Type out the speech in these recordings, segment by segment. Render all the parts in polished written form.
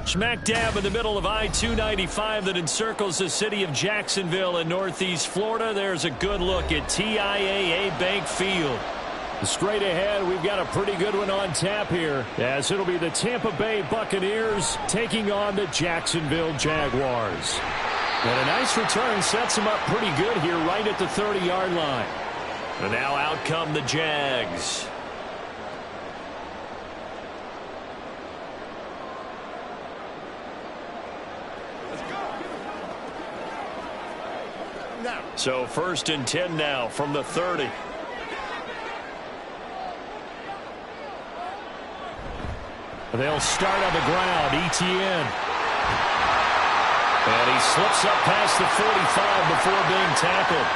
Smack dab in the middle of I-295 that encircles the city of Jacksonville in northeast Florida. There's a good look at TIAA Bank Field. Straight ahead, we've got a pretty good one on tap here, as it'll be the Tampa Bay Buccaneers taking on the Jacksonville Jaguars. And a nice return sets them up pretty good here right at the 30-yard line. And now out come the JAGS. So 1st and 10 now from the 30. They'll start on the ground. Etienne. And he slips up past the 45 before being tackled.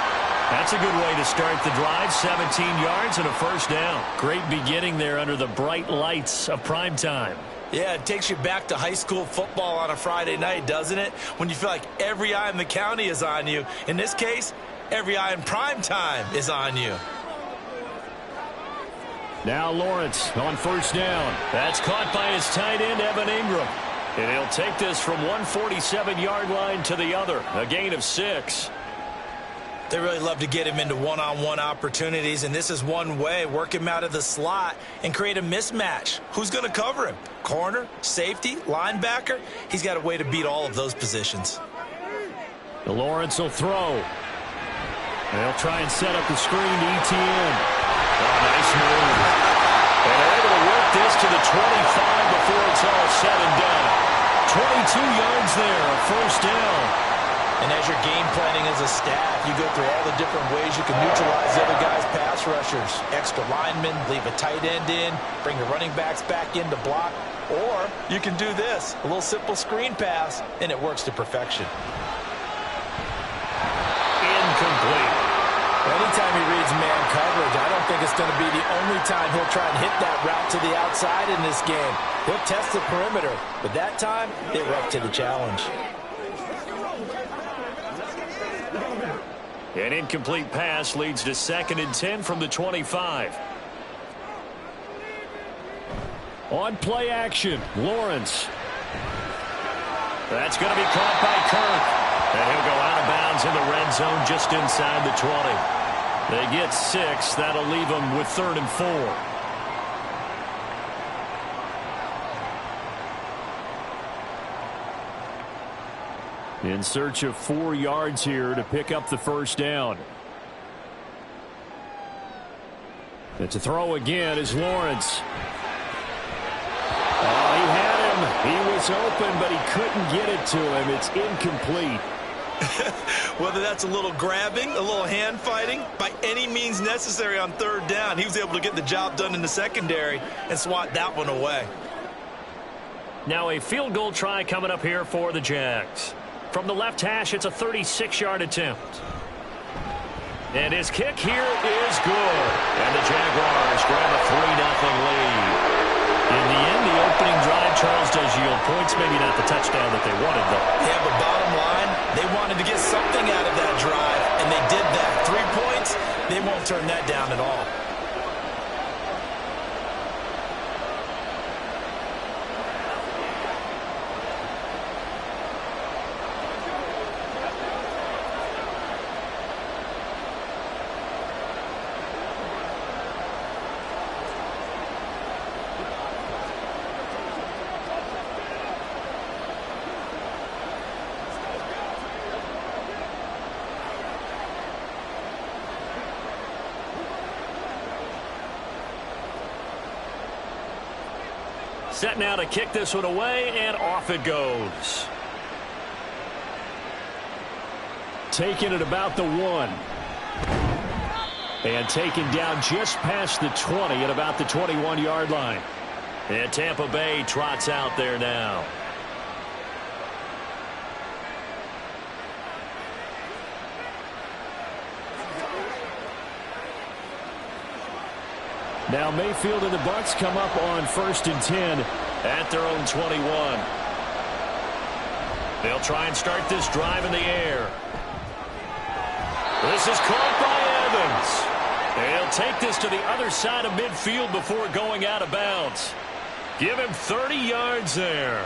That's a good way to start the drive. 17 yards and a first down. Great beginning there under the bright lights of prime time. Yeah, it takes you back to high school football on a Friday night, doesn't it? When you feel like every eye in the county is on you. In this case, every eye in prime time is on you. Now Lawrence on first down. That's caught by his tight end, Evan Ingram. And he'll take this from one 47-yard line to the other. A gain of 6. They really love to get him into one-on-one opportunities, and this is one way. Work him out of the slot and create a mismatch. Who's going to cover him? Corner, safety, linebacker? He's got a way to beat all of those positions. Lawrence will throw. They'll try and set up the screen to Etienne. Oh, nice move. And they're able to work this to the 25 before it's all said and done. 22 yards there, a first down. And as you're game planning as a staff, you go through all the different ways you can neutralize the other guy's pass rushers. Extra linemen, leave a tight end in, bring the running backs back in to block. Or you can do this, a little simple screen pass, and it works to perfection. Incomplete. Anytime he reads man coverage, I don't think it's going to be the only time he'll try and hit that route to the outside in this game. He'll test the perimeter, but that time, they were up to the challenge. An incomplete pass leads to 2nd and 10 from the 25. On play action, Lawrence. That's going to be caught by Kirk. And he'll go out of bounds in the red zone just inside the 20. They get 6. That'll leave them with 3rd and 4. In search of 4 yards here to pick up the first down. And to throw again is Lawrence. Oh, he had him. He was open, but he couldn't get it to him. It's incomplete. Whether that's a little grabbing, a little hand fighting, by any means necessary on 3rd down, he was able to get the job done in the secondary and swat that one away. Now a field goal try coming up here for the Jags. From the left hash, it's a 36-yard attempt. And his kick here is good. And the Jaguars grab a 3-0 lead. In the end, the opening drive, Charles, does yield points. Maybe not the touchdown that they wanted, though. Yeah, but bottom line, they wanted to get something out of that drive, and they did that. 3 points, they won't turn that down at all. Set now to kick this one away, and off it goes. Taken at about the 1. And taken down just past the 20 at about the 21-yard line. And Tampa Bay trots out there now. Now Mayfield and the Bucs come up on 1st and 10 at their own 21. They'll try and start this drive in the air. This is caught by Evans. They'll take this to the other side of midfield before going out of bounds. Give him 30 yards there.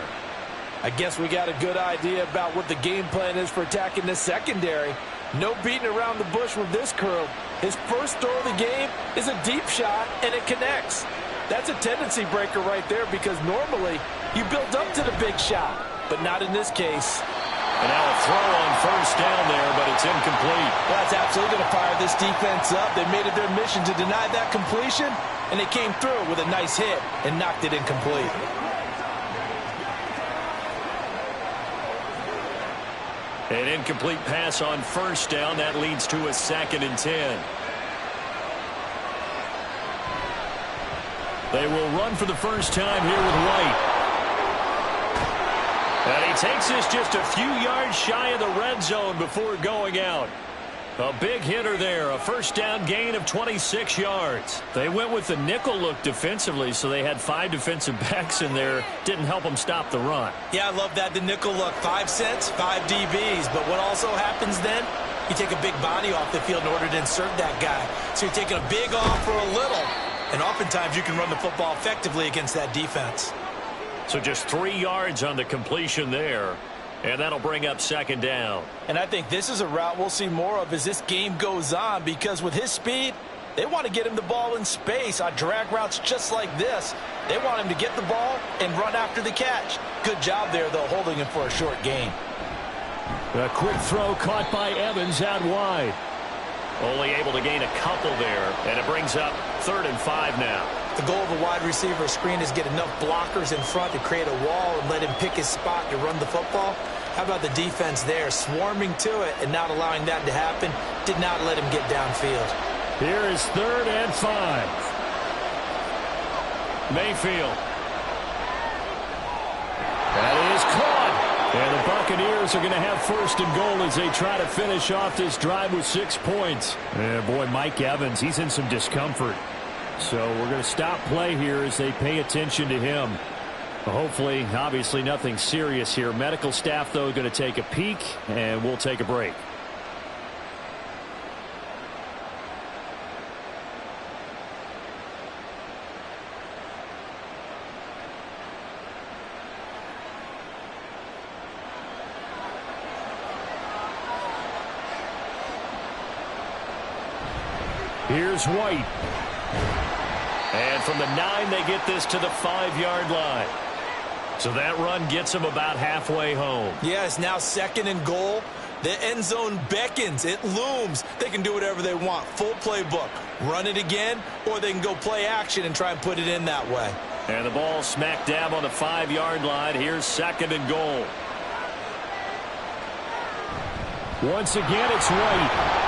I guess we got a good idea about what the game plan is for attacking this secondary. No beating around the bush with this curl. His first throw of the game is a deep shot, and it connects. That's a tendency breaker right there because normally you build up to the big shot, but not in this case. And now a throw on first down there, but it's incomplete. Well, that's absolutely going to fire this defense up. They made it their mission to deny that completion, and they came through with a nice hit and knocked it incomplete. An incomplete pass on first down. That leads to a 2nd and 10. They will run for the first time here with White. And he takes this just a few yards shy of the red zone before going out. A big hitter there, a first down gain of 26 yards. They went with the nickel look defensively, so they had 5 defensive backs in there. Didn't help them stop the run. Yeah, I love that, the nickel look. 5 cents, 5 DBs. But what also happens then, you take a big body off the field in order to insert that guy. So you're taking a big off for a little. And oftentimes you can run the football effectively against that defense. So just 3 yards on the completion there. And that'll bring up 2nd down. And I think this is a route we'll see more of as this game goes on, because with his speed, they want to get him the ball in space on drag routes just like this. They want him to get the ball and run after the catch. Good job there, though, holding him for a short gain. A quick throw caught by Evans out wide. Only able to gain a couple there, and it brings up 3rd and 5 now. The goal of a wide receiver screen is get enough blockers in front to create a wall and let him pick his spot to run the football. How about the defense there, swarming to it and not allowing that to happen? Did not let him get downfield. Here is 3rd and 5. Mayfield. That is caught. And the Buccaneers are going to have 1st and goal as they try to finish off this drive with 6 points. Boy, Mike Evans, he's in some discomfort. So we're going to stop play here as they pay attention to him. Hopefully, obviously, nothing serious here. Medical staff, though, going to take a peek, and we'll take a break. Here's White. And from the 9, they get this to the 5-yard line. So that run gets them about halfway home. Yeah, it's now 2nd and goal. The end zone beckons. It looms. They can do whatever they want. Full playbook. Run it again, or they can go play action and try and put it in that way. And the ball smack dab on the 5-yard line. Here's 2nd and goal. Once again, it's White.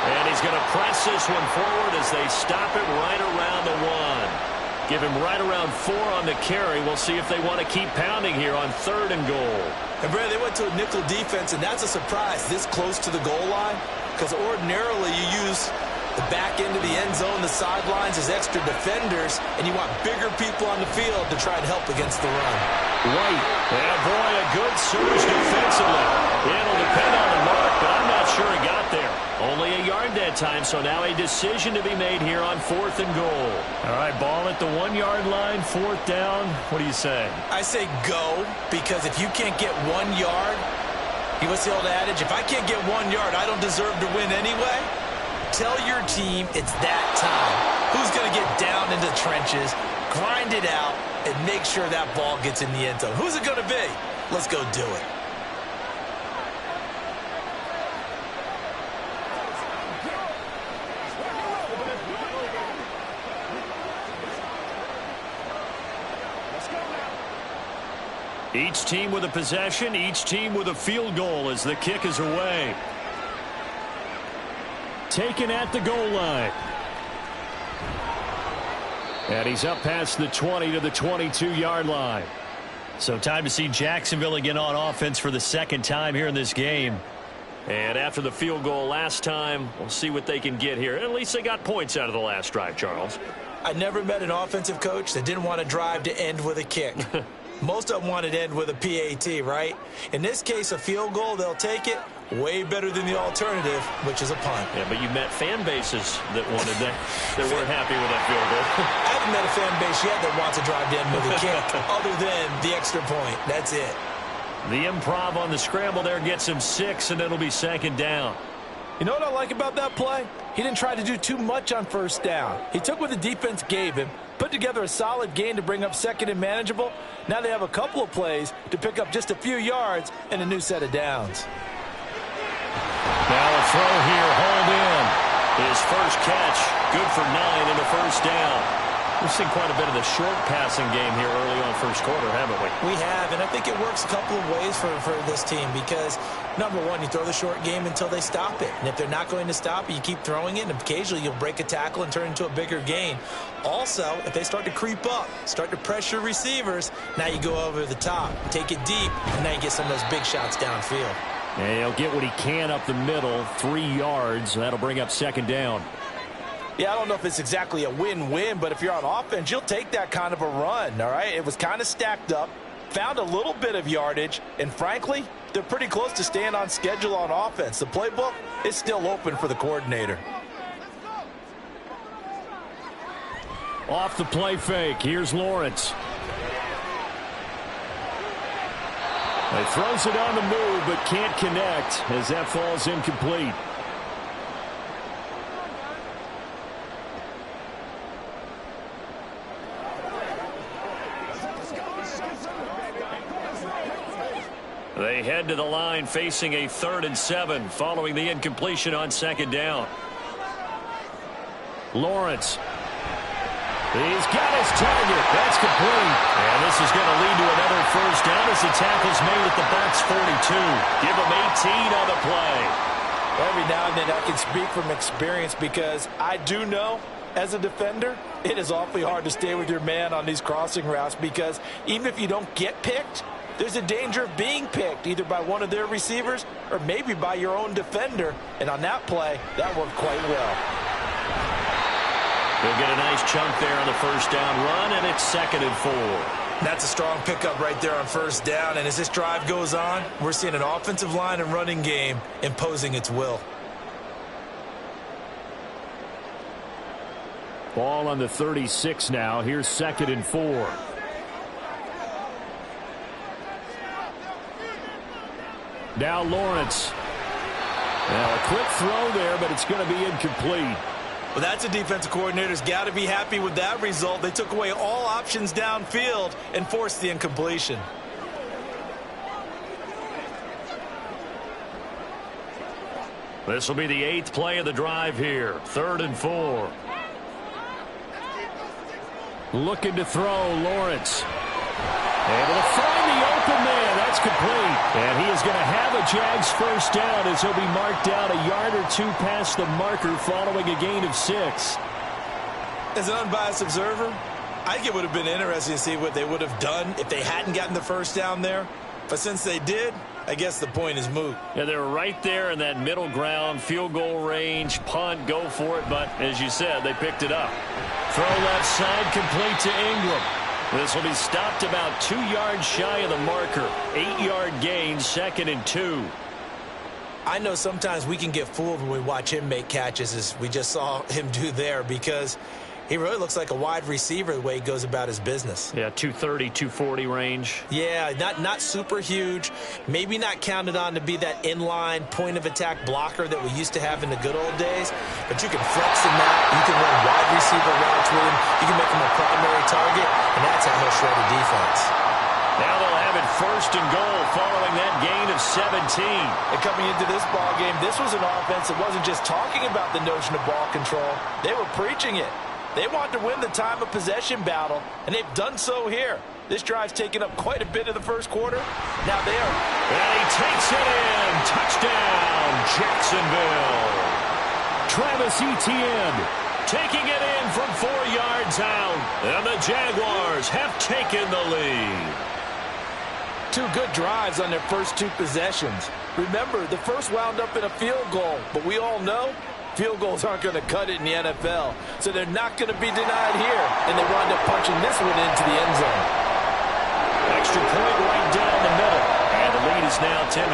And he's going to press this one forward as they stop it right around the 1. Give him right around 4 on the carry. We'll see if they want to keep pounding here on 3rd and goal. And, Brad, they went to a nickel defense, and that's a surprise this close to the goal line, because ordinarily you use the back end of the end zone, the sidelines as extra defenders, and you want bigger people on the field to try and help against the run. White. And, boy, a good surge defensively. It'll depend on the mark, but I'm not sure he got there. Only a yard that time, so now a decision to be made here on 4th and goal. All right, ball at the 1-yard line, 4th down. What do you say? I say go, because if you can't get 1 yard, what's the old adage? If I can't get 1 yard, I don't deserve to win anyway. Tell your team it's that time. Who's going to get down into the trenches, grind it out, and make sure that ball gets in the end zone? Who's it going to be? Let's go do it. Each team with a possession, each team with a field goal as the kick is away. Taken at the goal line. And he's up past the 20 to the 22-yard line. So time to see Jacksonville again on offense for the 2nd time here in this game. And after the field goal last time, we'll see what they can get here. At least they got points out of the last drive, Charles. I never met an offensive coach that didn't want to drive to end with a kick. Most of them wanted to end with a PAT, right? In this case, a field goal, they'll take it. Way better than the alternative, which is a punt. Yeah, but you met fan bases that wanted that, that weren't happy with that field goal. I haven't met a fan base yet that wants to drive down with a kick other than the extra point. That's it. The improv on the scramble there gets him 6, and it'll be second down. You know what I like about that play? He didn't try to do too much on first down. He took what the defense gave him, put together a solid gain to bring up second and manageable. Now they have a couple of plays to pick up just a few yards and a new set of downs. Now a throw here, hauled in. His first catch, good for 9 and a first down. We've seen quite a bit of the short passing game here early on first quarter, haven't we? We have, and I think it works a couple of ways for this team because, number one, you throw the short game until they stop it. And if they're not going to stop it, you keep throwing it, and occasionally you'll break a tackle and turn it into a bigger gain. Also, if they start to creep up, start to pressure receivers, now you go over the top, take it deep, and now you get some of those big shots downfield. And he'll get what he can up the middle, 3 yards. That'll bring up second down. Yeah, I don't know if it's exactly a win-win, but if you're on offense, you'll take that kind of a run, all right? It was kind of stacked up, found a little bit of yardage, and frankly, they're pretty close to staying on schedule on offense. The playbook is still open for the coordinator. Off the play fake, here's Lawrence. He throws it on the move, but can't connect as that falls incomplete. They head to the line facing a 3rd and 7 following the incompletion on second down. Lawrence. He's got his target. That's complete. And this is going to lead to another first down as the tackle's made at the Bucs 42. Give him 18 on the play. Every now and then I can speak from experience because I do know as a defender it is awfully hard to stay with your man on these crossing routes because even if you don't get picked, there's a danger of being picked either by one of their receivers or maybe by your own defender. And on that play, that worked quite well. They'll get a nice chunk there on the first down run, and it's 2nd and 4. That's a strong pickup right there on first down. And as this drive goes on, we're seeing an offensive line and running game imposing its will. Ball on the 36 now. Here's 2nd and 4. Now Lawrence. Now a quick throw there, but it's going to be incomplete. Well, that's a defensive coordinator's got to be happy with that result. They took away all options downfield and forced the incompletion. This will be the 8th play of the drive here. 3rd and 4. Looking to throw, Lawrence. Able to find the open man. That's complete. And he is going to have a Jags first down as he'll be marked down a yard or 2 past the marker following a gain of 6. As an unbiased observer, I think it would have been interesting to see what they would have done if they hadn't gotten the first down there. But since they did, I guess the point is moot. Yeah, they were right there in that middle ground, field goal range, punt, go for it. But as you said, they picked it up. Throw left side, complete to Ingram. This will be stopped about 2 yards shy of the marker. 8-yard gain, 2nd and 2. I know sometimes we can get fooled when we watch him make catches, as we just saw him do there, because he really looks like a wide receiver the way he goes about his business. Yeah, 230, 240 range. Yeah, not super huge. Maybe not counted on to be that inline point-of-attack blocker that we used to have in the good old days. But you can flex him out. You can run wide receiver routes with him. You can make him a primary target, and that's how he'll shred a defense. Now they'll have it 1st and goal following that gain of 17. And coming into this ball game, this was an offense that wasn't just talking about the notion of ball control. They were preaching it. They want to win the time of possession battle, and they've done so here. This drive's taken up quite a bit of the first quarter. Now they are. And he takes it in. Touchdown, Jacksonville. Travis Etienne taking it in from 4 yards out. And the Jaguars have taken the lead. 2 good drives on their first 2 possessions. Remember, the first wound up in a field goal, but we all know field goals aren't going to cut it in the NFL, so they're not going to be denied here, and they wind up punching this one into the end zone. Extra point right down the middle, and the lead is now 10-3.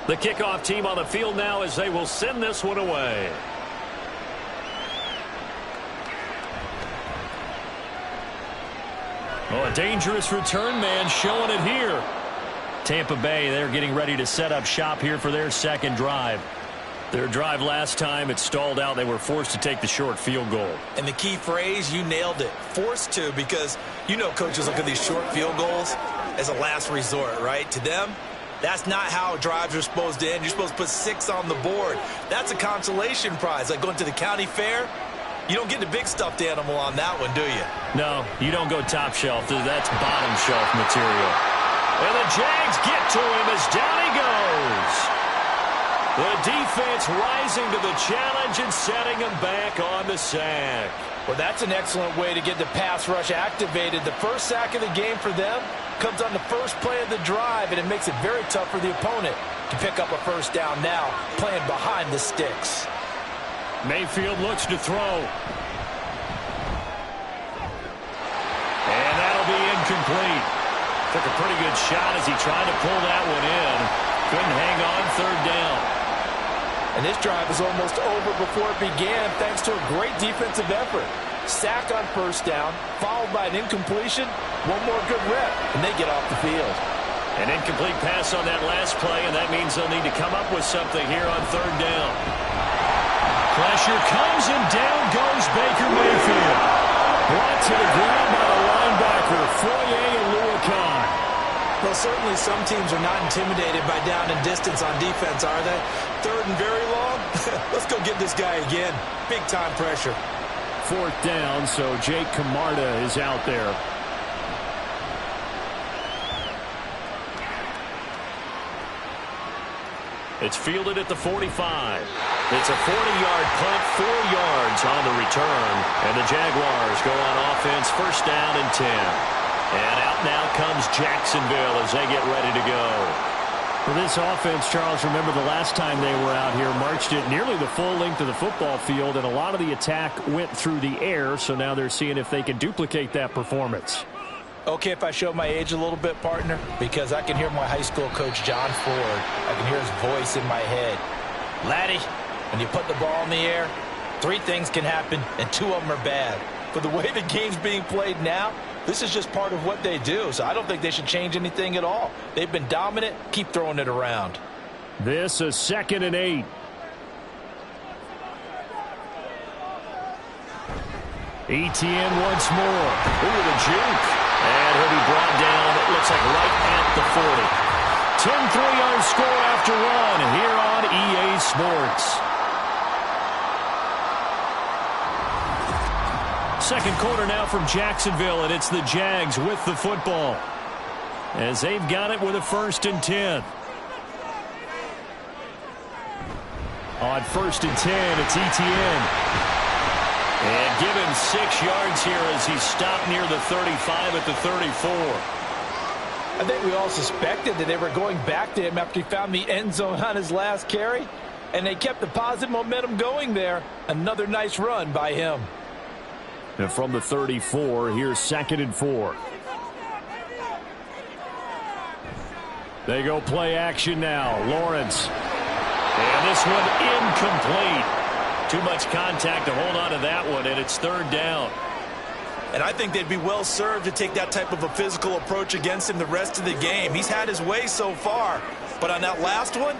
The kickoff team on the field now as they will send this one away. Oh, a dangerous return man showing it here. Tampa Bay, they're getting ready to set up shop here for their second drive. Their drive last time, it stalled out. They were forced to take the short field goal. And the key phrase, you nailed it. Forced to, because you know coaches look at these short field goals as a last resort, right? To them, that's not how drives are supposed to end. You're supposed to put 6 on the board. That's a consolation prize. Like going to the county fair, you don't get the big stuffed animal on that one, do you? No, you don't go top shelf. That's bottom shelf material. And the Jags get to him as down he goes. The defense rising to the challenge and setting him back on the sack. Well, that's an excellent way to get the pass rush activated. The first sack of the game for them comes on the first play of the drive, and it makes it very tough for the opponent to pick up a first down now, playing behind the sticks. Mayfield looks to throw. And that'll be incomplete. Took a pretty good shot as he tried to pull that one in. Couldn't hang on, third down. And this drive is almost over before it began thanks to a great defensive effort. Sack on first down, followed by an incompletion. One more good rep, and they get off the field. An incomplete pass on that last play, and that means they'll need to come up with something here on third down. Pressure comes, and down goes Baker Mayfield. Brought to the ground by the linebacker, Foye and Luakai. Well, certainly some teams are not intimidated by down and distance on defense, are they? Third and very long? Let's go get this guy again. Big-time pressure. Fourth down, so Jake Camarda is out there. It's fielded at the 45. It's a 40-yard punt, 4 yards on the return. And the Jaguars go on offense, first down and 10. And out now comes Jacksonville as they get ready to go. For this offense, Charles, remember the last time they were out here, marched it nearly the full length of the football field, and a lot of the attack went through the air, so now they're seeing if they can duplicate that performance. Okay, if I show my age a little bit, partner, because I can hear my high school coach, John Ford. I can hear his voice in my head. Laddie, when you put the ball in the air, 3 things can happen, and 2 of them are bad. But the way the game's being played now, this is just part of what they do, so I don't think they should change anything at all. They've been dominant. Keep throwing it around. This is 2nd and 8. ETN once more. Ooh, the juke. And he'll be brought down, it looks like right at the 40. 10 3-yard score after 1 here on EA Sports. Second quarter now from Jacksonville, and it's the Jags with the football as they've got it with a 1st and 10. On 1st and 10, it's ETN. And give him 6 yards here as he's stopped near the 35 at the 34. I think we all suspected that they were going back to him after he found the end zone on his last carry, and they kept the positive momentum going there. Another nice run by him. And from the 34, here's 2nd and 4. They go play action now. Lawrence. And this one incomplete. Too much contact to hold on to that one, and it's 3rd down. And I think they'd be well served to take that type of a physical approach against him the rest of the game. He's had his way so far, but on that last one,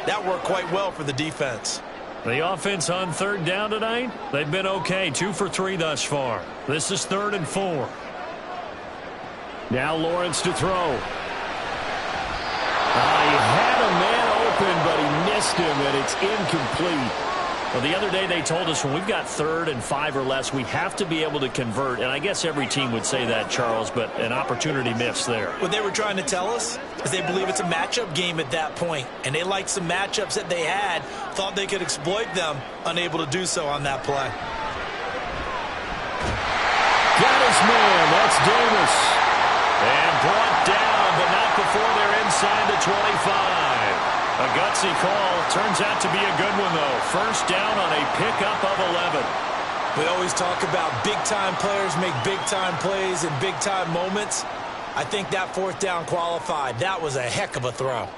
that worked quite well for the defense. The offense on 3rd down tonight, they've been okay. 2 for 3 thus far. This is 3rd and 4. Now Lawrence to throw. He had a man open, but he missed him, and it's incomplete. Well, the other day they told us when we've got 3rd and 5 or less, we have to be able to convert. And I guess every team would say that, Charles, but an opportunity missed there. What they were trying to tell us is they believe it's a matchup game at that point. And they liked some matchups that they had, thought they could exploit them, unable to do so on that play. Got his man. That's Davis. And brought down, but not before they're inside the 25. A gutsy call. Turns out to be a good one, though. First down on a pickup of 11. We always talk about big-time players make big-time plays in big-time moments. I think that 4th down qualified. That was a heck of a throw.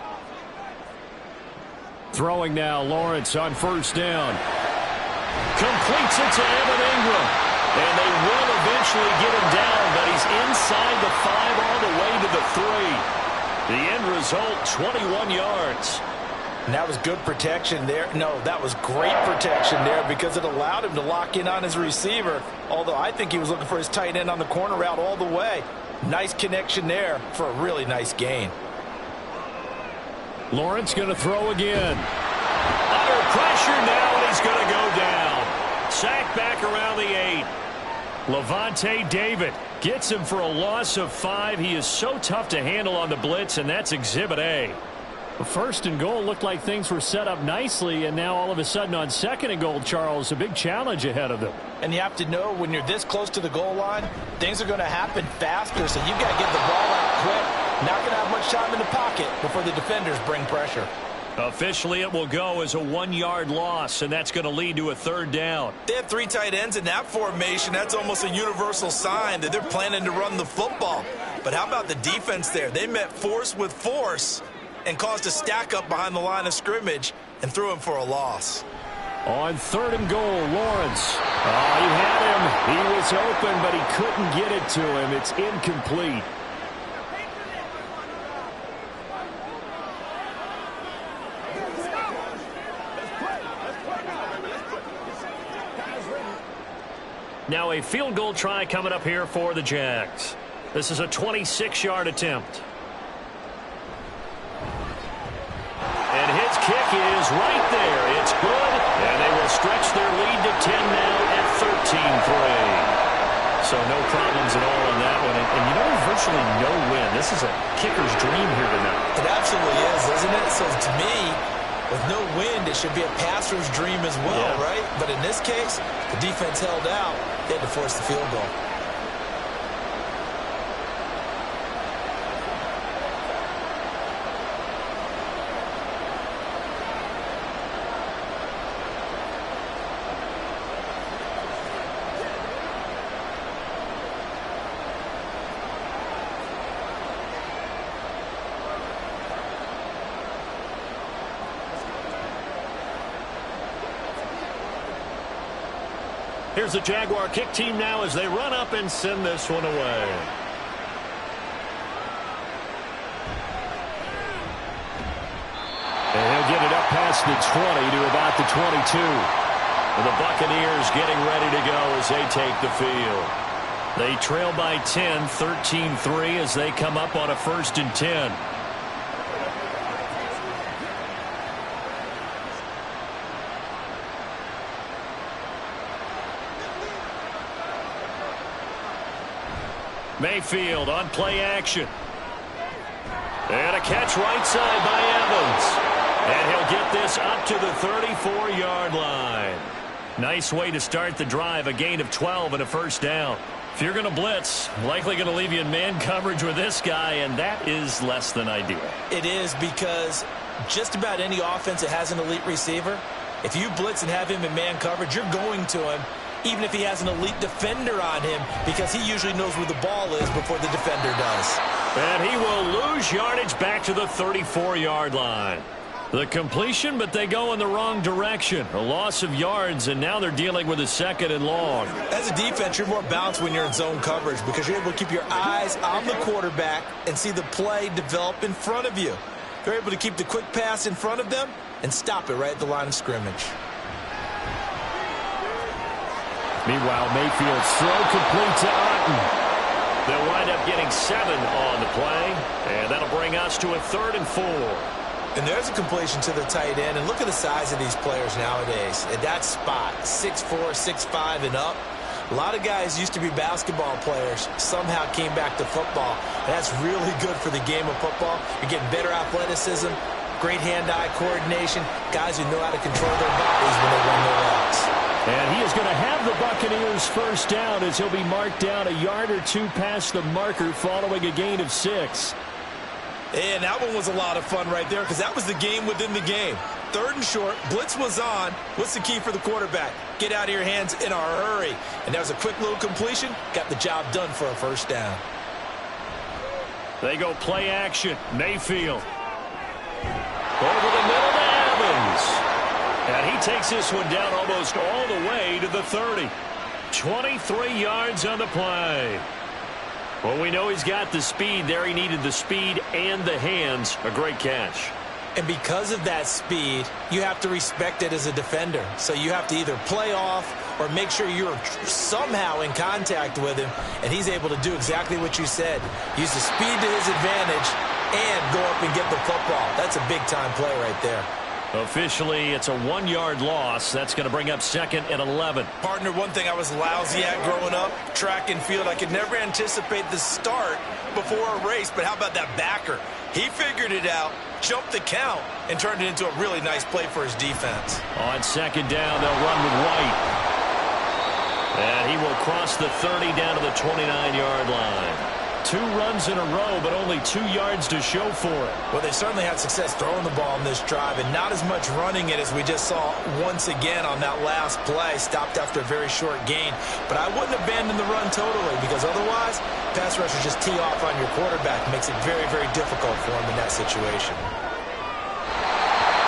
Throwing now, Lawrence on first down. Completes it to Evan Ingram. And they will eventually get him down, but he's inside the 5 all the way to the 3. The end result, 21 yards. And that was good protection there. No, that was great protection there because it allowed him to lock in on his receiver, although I think he was looking for his tight end on the corner route all the way. Nice connection there for a really nice gain. Lawrence going to throw again. Under pressure now, and he's going to go down. Sacked back around the 8. Levante David gets him for a loss of 5. He is so tough to handle on the blitz, and that's Exhibit A. First and goal looked like things were set up nicely, and now all of a sudden on second and goal, Charles, a big challenge ahead of them. And you have to know when you're this close to the goal line, things are going to happen faster, so you've got to get the ball out quick. Not going to have much time in the pocket before the defenders bring pressure. Officially, it will go as a 1-yard loss, and that's going to lead to a third down. They have 3 tight ends in that formation. That's almost a universal sign that they're planning to run the football. But how about the defense there? They met force with force and caused a stack up behind the line of scrimmage and threw him for a loss. On third and goal, Lawrence. He had him. He was open, but he couldn't get it to him. It's incomplete. Now a field goal try coming up here for the Jags. This is a 26-yard attempt. And his kick is right there. It's good, and they will stretch their lead to 10 now at 13-3. So no problems at all on that one. And you know, there's virtually no win. This is a kicker's dream here tonight. It absolutely is, isn't it? So to me, with no wind, it should be a passer's dream as well, right? But in this case, the defense held out. They had to force the field goal. Here's the Jaguar kick team now as they run up and send this one away. And he'll get it up past the 20 to about the 22. And the Buccaneers getting ready to go as they take the field. They trail by 10, 13-3 as they come up on a 1st and 10. Mayfield on play action. And a catch right side by Evans. And he'll get this up to the 34-yard line. Nice way to start the drive, a gain of 12 and a 1st down. If you're going to blitz, likely going to leave you in man coverage with this guy, and that is less than ideal. It is because just about any offense that has an elite receiver, if you blitz and have him in man coverage, you're going to him, even if he has an elite defender on him, because he usually knows where the ball is before the defender does. And he will lose yardage back to the 34-yard line. The completion, but they go in the wrong direction. A loss of yards, and now they're dealing with a 2nd and long. As a defense, you're more balanced when you're in zone coverage because you're able to keep your eyes on the quarterback and see the play develop in front of you. You're able to keep the quick pass in front of them and stop it right at the line of scrimmage. Meanwhile, Mayfield's throw complete to Otten. They'll wind up getting 7 on the play, and that'll bring us to a 3rd and 4. And there's a completion to the tight end, and look at the size of these players nowadays. At that spot, 6'4", 6'5", and up. A lot of guys used to be basketball players, somehow came back to football. And that's really good for the game of football. You're getting better athleticism, great hand-eye coordination, guys who know how to control their bodies when they run their routes. And he is going to have the Buccaneers 1st down as he'll be marked down a yard or 2 past the marker following a gain of 6. And that one was a lot of fun right there because that was the game within the game. 3rd and short, blitz was on. What's the key for the quarterback? Get out of your hands in a hurry. And that was a quick little completion. Got the job done for a 1st down. They go play action. Mayfield. Over the middle to Evans. And he takes this one down almost all the way to the 30. 23 yards on the play. Well, we know he's got the speed there. He needed the speed and the hands. A great catch. And because of that speed, you have to respect it as a defender. So you have to either play off or make sure you're somehow in contact with him, and he's able to do exactly what you said. Use the speed to his advantage and go up and get the football. That's a big-time play right there. Officially, it's a 1-yard loss. That's going to bring up 2nd and 11. Partner, one thing I was lousy at growing up, track and field, I could never anticipate the start before a race, but how about that backer? He figured it out, jumped the count, and turned it into a really nice play for his defense. On 2nd down, they'll run with White. And he will cross the 30 down to the 29-yard line. 2 runs in a row, but only 2 yards to show for it. Well, they certainly had success throwing the ball in this drive, and not as much running it as we just saw once again on that last play. Stopped after a very short gain. But I wouldn't abandon the run totally, because otherwise, pass rushers just tee off on your quarterback. Makes it very, very difficult for him in that situation.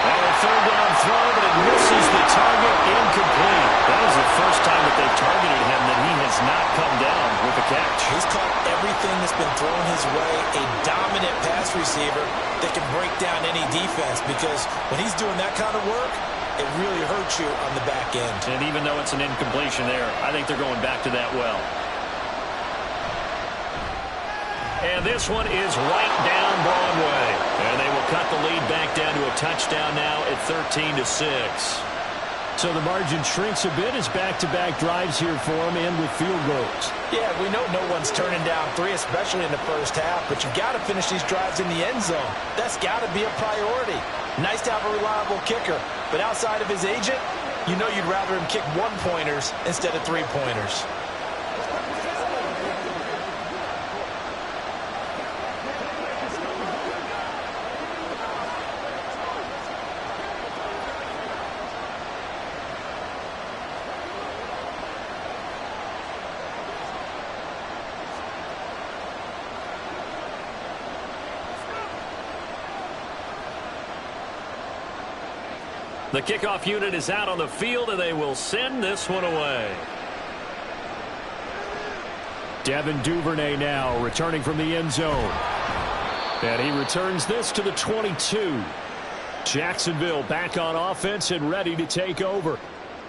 And a 3rd down throw, but it misses the target, incomplete. That is the first time that they've targeted him that he has not come down with a catch. He's caught everything that's been thrown his way, a dominant pass receiver that can break down any defense, because when he's doing that kind of work, it really hurts you on the back end. And even though it's an incompletion there, I think they're going back to that well. And this one is right down Broadway. And they will cut the lead back down to a touchdown now at 13-6. So the margin shrinks a bit as back-to-back drives here for him and with field goals. Yeah, we know no one's turning down 3, especially in the first half, but you've got to finish these drives in the end zone. That's got to be a priority. Nice to have a reliable kicker, but outside of his agent, you know you'd rather him kick 1-pointers instead of 3-pointers. The kickoff unit is out on the field, and they will send this one away. Devin Duvernay now returning from the end zone. And he returns this to the 22. Jacksonville back on offense and ready to take over.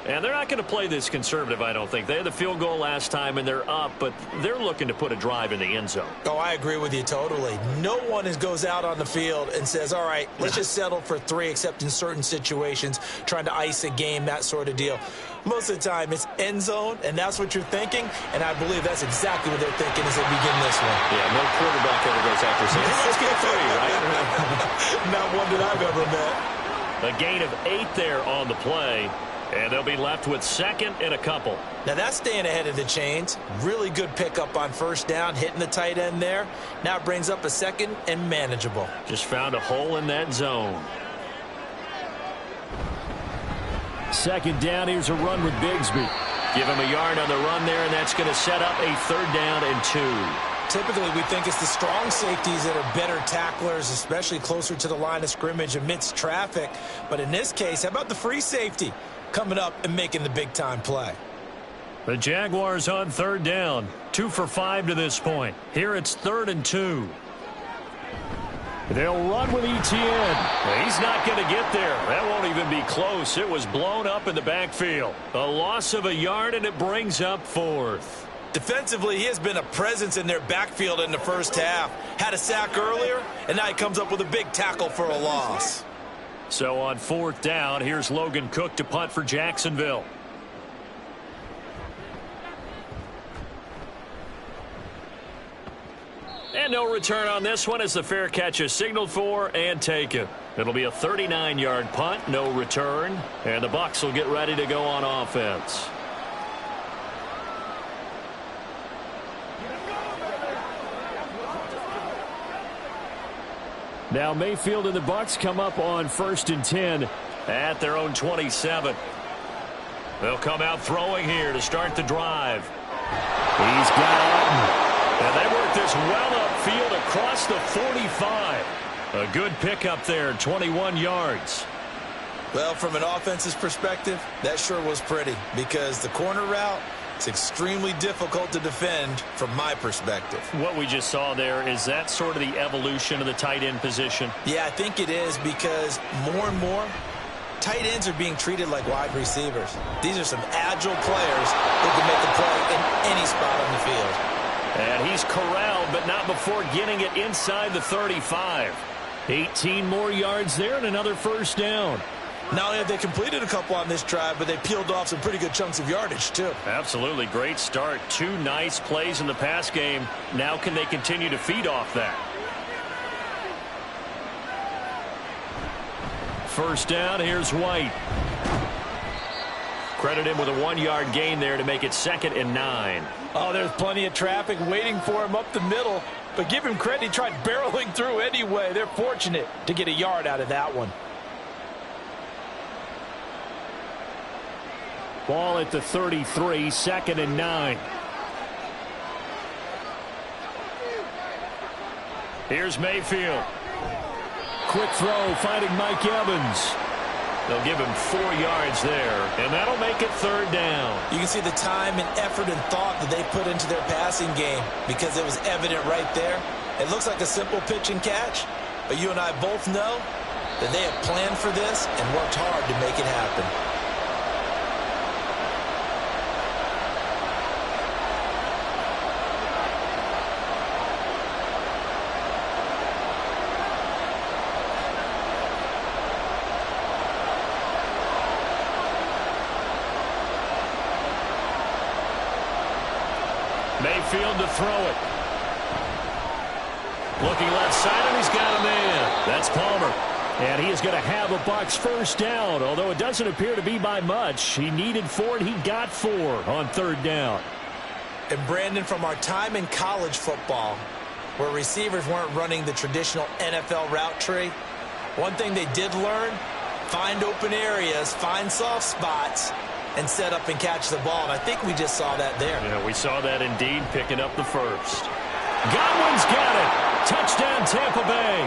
And they're not going to play this conservative, I don't think. They had the field goal last time, and they're up, but they're looking to put a drive in the end zone. Oh, I agree with you totally. No one goes out on the field and says, all right, let's just settle for 3, except in certain situations, trying to ice a game, that sort of deal. Most of the time, it's end zone, and that's what you're thinking, and I believe that's exactly what they're thinking as they begin this one. Yeah, no quarterback ever goes out there saying, let's get 3, right? Not one that I've ever met. A gain of 8 there on the play. And they'll be left with 2nd and a couple. Now that's staying ahead of the chains. Really good pickup on 1st down, hitting the tight end there. Now it brings up a 2nd and manageable. Just found a hole in that zone. 2nd down, here's a run with Bigsby. Give him a yard on the run there, and that's going to set up a 3rd down and 2. Typically, we think it's the strong safeties that are better tacklers, especially closer to the line of scrimmage amidst traffic. But in this case, how about the free safety coming up and making the big-time play? The Jaguars on 3rd down. 2 for 5 to this point. Here it's 3rd and 2. They'll run with Etienne. He's not going to get there. That won't even be close. It was blown up in the backfield. A loss of a yard, and it brings up 4th. Defensively, he has been a presence in their backfield in the first half. Had a sack earlier, and now he comes up with a big tackle for a loss. So on 4th down, here's Logan Cook to punt for Jacksonville. And no return on this one as the fair catch is signaled for and taken. It'll be a 39-yard punt, no return. And the Bucs will get ready to go on offense. Now Mayfield and the Bucs come up on 1st and 10 at their own 27. They'll come out throwing here to start the drive. He's got and they work this well upfield across the 45. A good pickup there, 21 yards. Well, from an offense's perspective, that sure was pretty because the corner route is extremely difficult to defend from my perspective. What we just saw there, is that sort of the evolution of the tight end position? Yeah, I think it is because more and more, tight ends are being treated like wide receivers. These are some agile players who can make a play in any spot on the field. And he's corralled, but not before getting it inside the 35. 18 more yards there and another first down. Not only have they completed a couple on this drive, but they peeled off some pretty good chunks of yardage, too. Absolutely. Great start. 2 nice plays in the pass game. Now can they continue to feed off that? First down, here's White. Credit him with a 1-yard gain there to make it 2nd and 9. Oh, there's plenty of traffic waiting for him up the middle. But give him credit, he tried barreling through anyway. They're fortunate to get a yard out of that one. Ball at the 33, 2nd and 9. Here's Mayfield. Quick throw, finding Mike Evans. They'll give him 4 yards there, and that'll make it 3rd down. You can see the time and effort and thought that they put into their passing game because it was evident right there. It looks like a simple pitch and catch, but you and I both know that they have planned for this and worked hard to make it happen. Mayfield to throw it. Looking left side, and he's got a man. That's Palmer. And he is going to have a Bucs first down, although it doesn't appear to be by much. He needed 4, and he got 4 on 3rd down. And Brandon, from our time in college football, where receivers weren't running the traditional NFL route tree, one thing they did learn, find open areas, find soft spots, and set up and catch the ball. And I think we just saw that there. Yeah, we saw that indeed, picking up the first. Godwin's got it. Touchdown, Tampa Bay.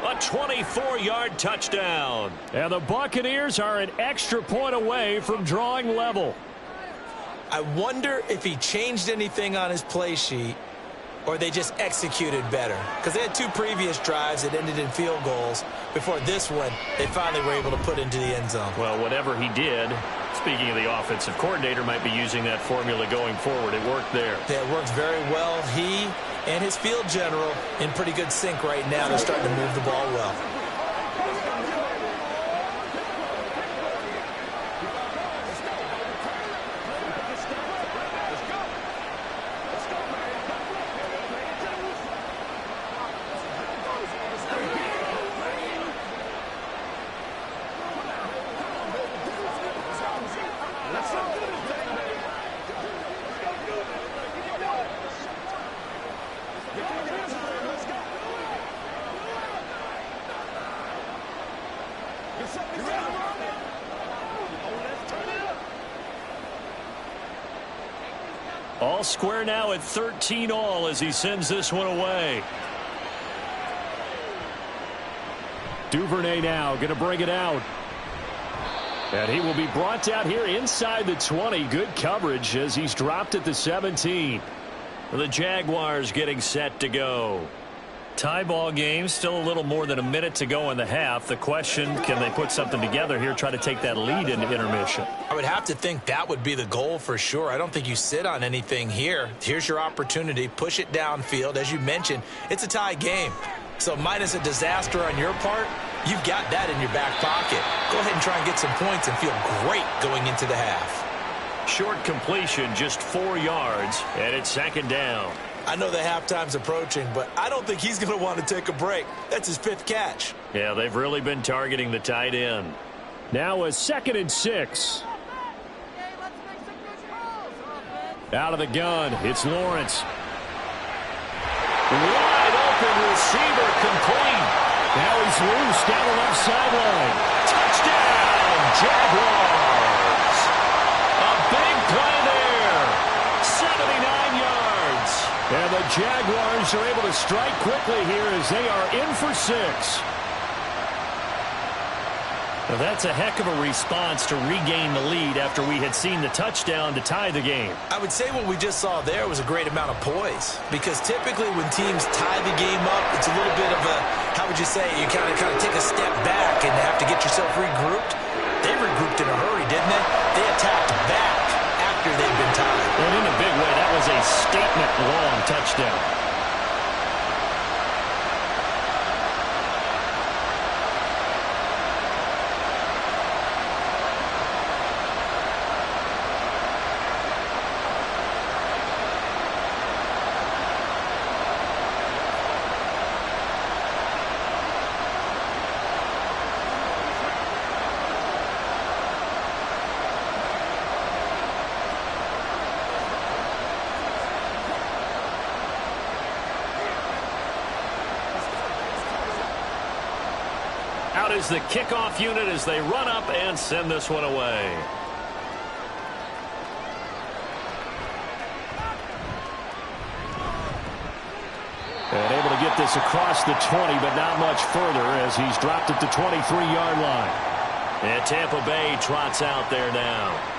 A 24-yard touchdown. And the Buccaneers are an extra point away from drawing level. I wonder if he changed anything on his play sheet or they just executed better. Because they had 2 previous drives that ended in field goals. Before this one, they finally were able to put into the end zone. Well, whatever he did, speaking of the offensive coordinator, might be using that formula going forward. It worked there. Yeah, it worked very well. He and his field general in pretty good sync right now. They're starting to move the ball well. All square now at 13 all as he sends this one away. Duvernay now going to bring it out. And he will be brought down here inside the 20. Good coverage as he's dropped at the 17. The Jaguars getting set to go. Tie ball game, still a little more than a minute to go in the half. The question, can they put something together here, try to take that lead into intermission? I would have to think that would be the goal for sure. I don't think you sit on anything here. Here's your opportunity. Push it downfield. As you mentioned, it's a tie game. So minus a disaster on your part, you've got that in your back pocket. Go ahead and try and get some points and feel great going into the half. Short completion, just 4 yards, and it's 2nd down. I know the halftime's approaching, but I don't think he's going to want to take a break. That's his 5th catch. Yeah, they've really been targeting the tight end. Now a 2nd and 6. Out of the gun, it's Lawrence. Wide open receiver, complete. Now he's loose down the left sideline. Touchdown, Jaguars. A big play there. 79 yards. And the Jaguars are able to strike quickly here as they are in for 6. Well, that's a heck of a response to regain the lead after we had seen the touchdown to tie the game. I would say what we just saw there was a great amount of poise, because typically when teams tie the game up, it's a little bit of a, how would you say, you kind of take a step back and have to get yourself regrouped. They regrouped in a hurry, didn't they? They attacked back after they'd been tied. And in a big way, that was a statement-long touchdown. Out is the kickoff unit as they run up and send this one away. And able to get this across the 20, but not much further as he's dropped at the 23-yard line. And Tampa Bay trots out there now.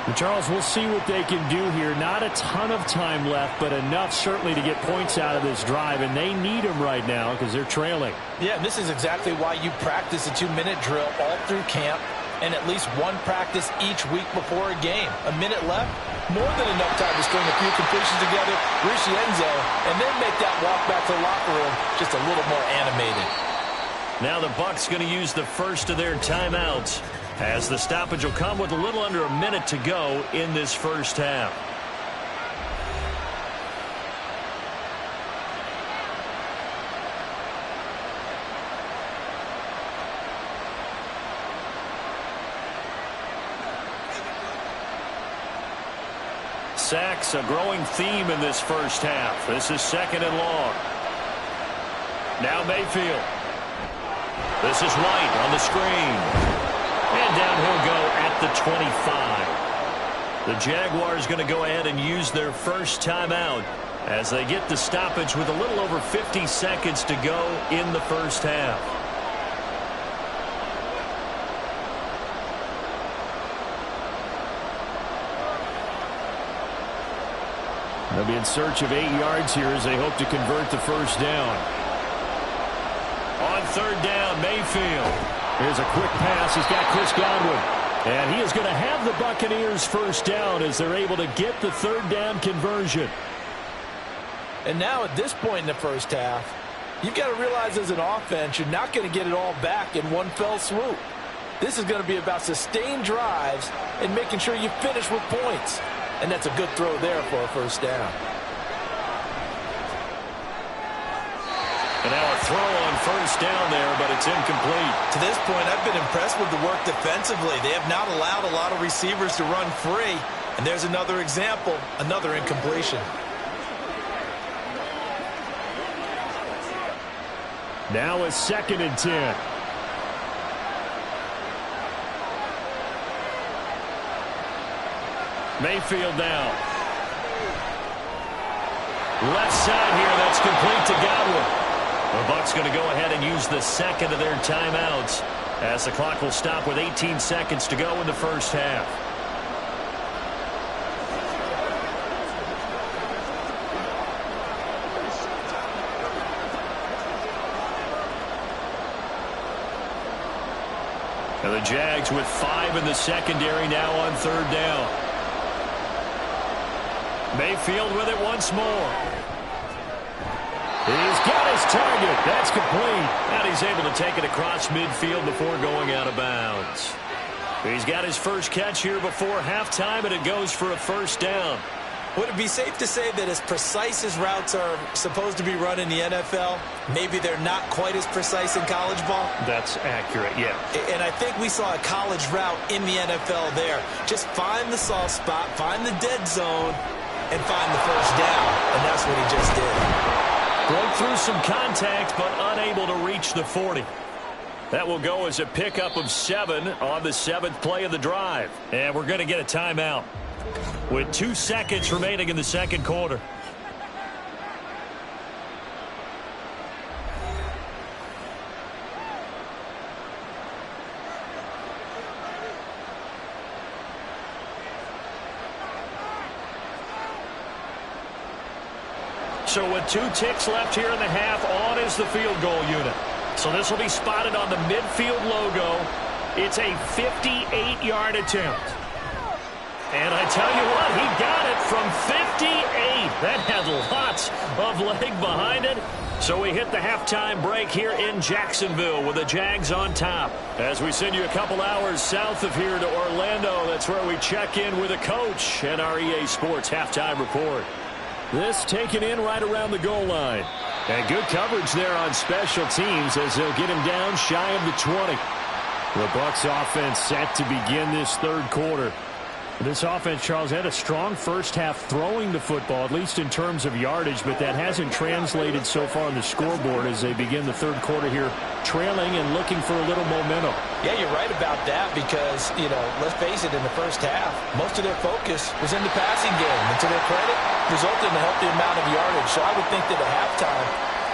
And Charles, we'll see what they can do here. Not a ton of time left, but enough certainly to get points out of this drive, and they need them right now because they're trailing. Yeah, this is exactly why you practice a 2-minute drill all through camp and at least one practice each week before a game. A minute left, more than enough time to string a few completions together, reach the end zone, and then make that walk back to the locker room just a little more animated. Now the Bucs going to use the first of their timeouts, as the stoppage will come with a little under a minute to go in this first half. Sacks, a growing theme in this first half. This is 2nd and long. Now Mayfield. This is White on the screen. And down he'll go at the 25. The Jaguars going to go ahead and use their first timeout as they get the stoppage with a little over 50 seconds to go in the first half. They'll be in search of 8 yards here as they hope to convert the first down. On 3rd down, Mayfield. Here's a quick pass. He's got Chris Godwin. And he is going to have the Buccaneers first down as they're able to get the 3rd down conversion. And now at this point in the first half, you've got to realize as an offense, you're not going to get it all back in one fell swoop. This is going to be about sustained drives and making sure you finish with points. And that's a good throw there for a first down. And now a throw on first down there, but it's incomplete. To this point, I've been impressed with the work defensively. They have not allowed a lot of receivers to run free. And there's another example, another incompletion. Now a 2nd and 10. Mayfield now. Left side here, that's complete to Godwin. The Bucs going to go ahead and use the 2nd of their timeouts as the clock will stop with 18 seconds to go in the first half. And the Jags with 5 in the secondary now on 3rd down. Mayfield with it once more. He's got his target. That's complete. And he's able to take it across midfield before going out of bounds. He's got his first catch here before halftime, and it goes for a first down. Would it be safe to say that as precise as routes are supposed to be run in the NFL, maybe they're not quite as precise in college ball? That's accurate, yeah. And I think we saw a college route in the NFL there. Just find the soft spot, find the dead zone, and find the first down. And that's what he just did. Broke through some contact, but unable to reach the 40. That will go as a pickup of 7 on the 7th play of the drive. And we're going to get a timeout with 2 seconds remaining in the second quarter. So with 2 ticks left here in the half, on is the field goal unit. So this will be spotted on the midfield logo. It's a 58-yard attempt. And I tell you what, he got it from 58. That had lots of leg behind it. So we hit the halftime break here in Jacksonville with the Jags on top. As we send you a couple hours south of here to Orlando, that's where we check in with a coach and our EA Sports halftime report. This taken in right around the goal line. And good coverage there on special teams as they'll get him down shy of the 20. The Bucs offense set to begin this third quarter. This offense, Charles, had a strong first half throwing the football, at least in terms of yardage, but that hasn't translated so far on the scoreboard as they begin the third quarter here, trailing and looking for a little momentum. Yeah, you're right about that because, let's face it, in the first half, most of their focus was in the passing game. And to their credit, resulted in a healthy amount of yardage. So I would think that at halftime,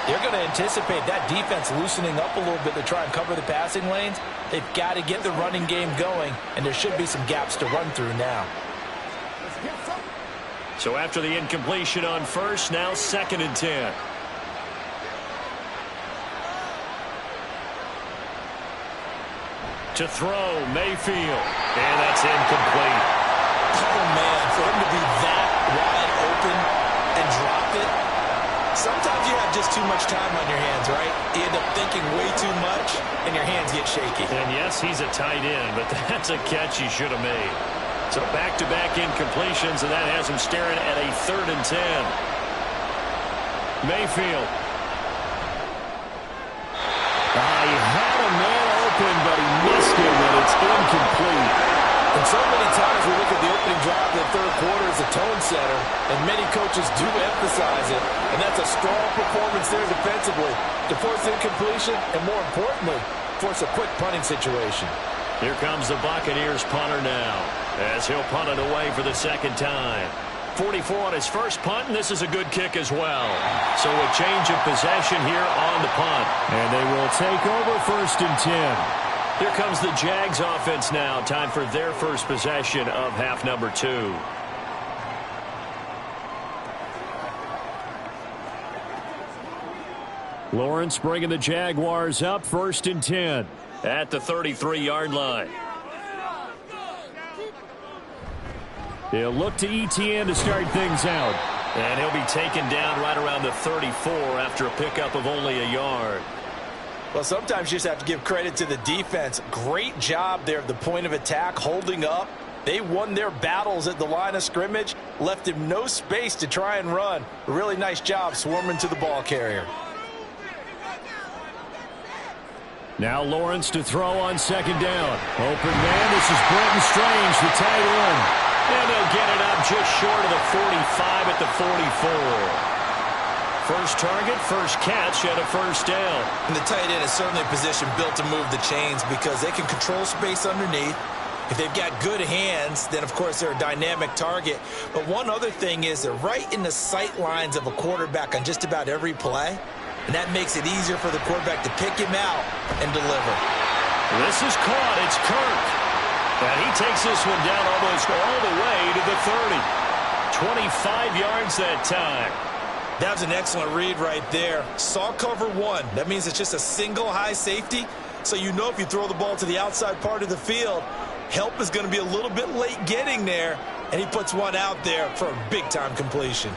they're going to anticipate that defense loosening up a little bit to try and cover the passing lanes. They've got to get the running game going, and there should be some gaps to run through now. So after the incompletion on first, now 2nd and 10. To throw, Mayfield. And that's incomplete. Oh, man, for him to be that wide open and drop it. Sometimes you have just too much time on your hands, right? You end up thinking way too much, and your hands get shaky. And yes, he's a tight end, but that's a catch he should have made. So back-to-back incompletions, and that has him staring at a 3rd and 10. Mayfield. He had a man open, but he missed it, and it's incomplete. And so many times we look at the opening drive of the third quarter as a tone setter, and many coaches do emphasize it, and that's a strong performance there defensively to force incompletion and, more importantly, force a quick punting situation. Here comes the Buccaneers punter now as he'll punt it away for the 2nd time. 44 on his first punt, and this is a good kick as well. So a change of possession here on the punt. And they will take over 1st and 10. Here comes the Jags offense now. Time for their first possession of half number 2. Lawrence bringing the Jaguars up 1st and 10 at the 33-yard line. He'll look to ETN to start things out. And he'll be taken down right around the 34 after a pickup of only a yard. Well, sometimes you just have to give credit to the defense. Great job there at the point of attack, holding up. They won their battles at the line of scrimmage, left him no space to try and run. A really nice job swarming to the ball carrier. Now Lawrence to throw on 2nd down. Open man, this is Brenton Strange, the tight end. And they'll get it up just short of the 45 at the 44. First target, first catch, and a 1st down. And the tight end is certainly a position built to move the chains because they can control space underneath. If they've got good hands, then, of course, they're a dynamic target. But one other thing is they're right in the sight lines of a quarterback on just about every play. And that makes it easier for the quarterback to pick him out and deliver. This is caught. It's Kirk. And he takes this one down almost all the way to the 30. 25 yards that time. That was an excellent read right there. Saw cover 1. That means it's just a single high safety. So you know if you throw the ball to the outside part of the field, help is going to be a little bit late getting there. And he puts one out there for a big-time completion.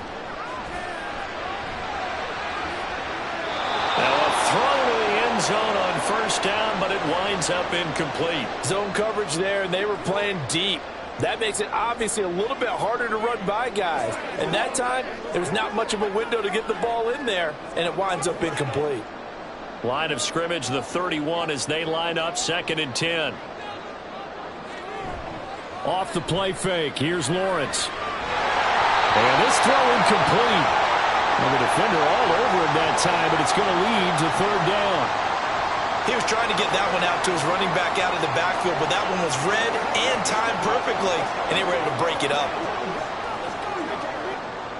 Now a throw to the end zone on 1st down, but it winds up incomplete. Zone coverage there, and they were playing deep. That makes it obviously a little bit harder to run by guys. And that time, there was not much of a window to get the ball in there, and it winds up incomplete. Line of scrimmage, the 31 as they line up 2nd and 10. Off the play fake, here's Lawrence. And this throw incomplete. And the defender all over him that time, but it's going to lead to 3rd down. He was trying to get that one out to his running back out of the backfield, but that one was read and timed perfectly, and they were able to break it up.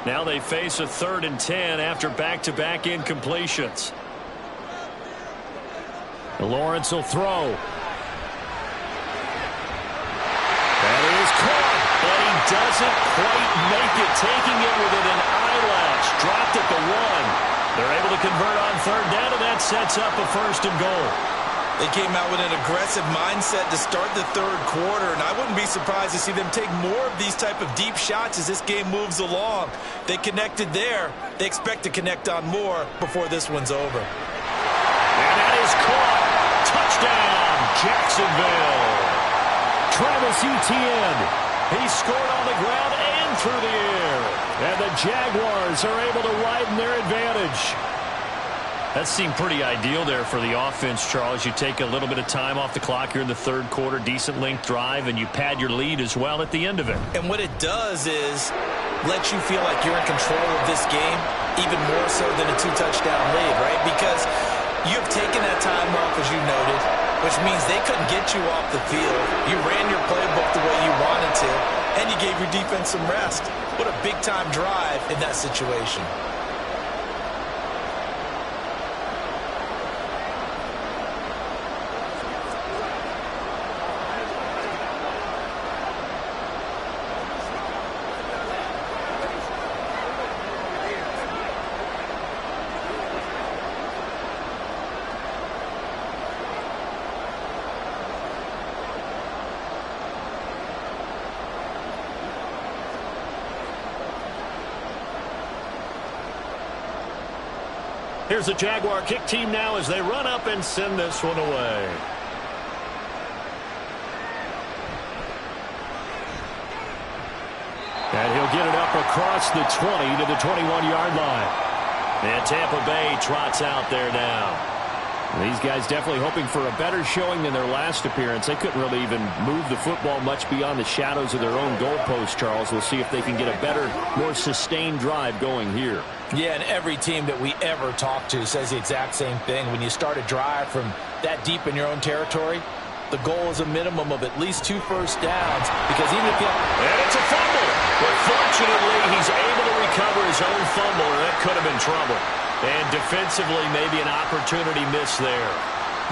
Now they face a 3rd and 10 after back-to-back incompletions. Lawrence will throw. That is caught, but he doesn't quite make it, taking it within an eyelash. Dropped at the 1. They're able to convert on third down, and that sets up a 1st and goal. They came out with an aggressive mindset to start the third quarter, and I wouldn't be surprised to see them take more of these type of deep shots as this game moves along. They connected there. They expect to connect on more before this one's over. And that is caught. Touchdown, Jacksonville. Travis Etienne. He scored on the ground and through the air. And the Jaguars are able to widen their advantage. That seemed pretty ideal there for the offense, Charles. You take a little bit of time off the clock here in the third quarter, decent length drive, and you pad your lead as well at the end of it. And what it does is let you feel like you're in control of this game, even more so than a 2-touchdown lead, right? Because you've taken that time off, as you noted, which means they couldn't get you off the field. You ran your playbook the way you wanted to, and you gave your defense some rest. What a big-time drive in that situation. Here's the Jaguar kick team now as they run up and send this one away. And he'll get it up across the 20 to the 21-yard line. And Tampa Bay trots out there now. These guys definitely hoping for a better showing than their last appearance. They couldn't really even move the football much beyond the shadows of their own goalpost, Charles. We'll see if they can get a better, more sustained drive going here. Yeah, and every team that we ever talk to says the exact same thing. When you start a drive from that deep in your own territory, the goal is a minimum of at least 2 first downs. Because even if you... And it's a fumble. But fortunately, he's able to recover his own fumble, or that could have been trouble. And defensively, maybe an opportunity miss there.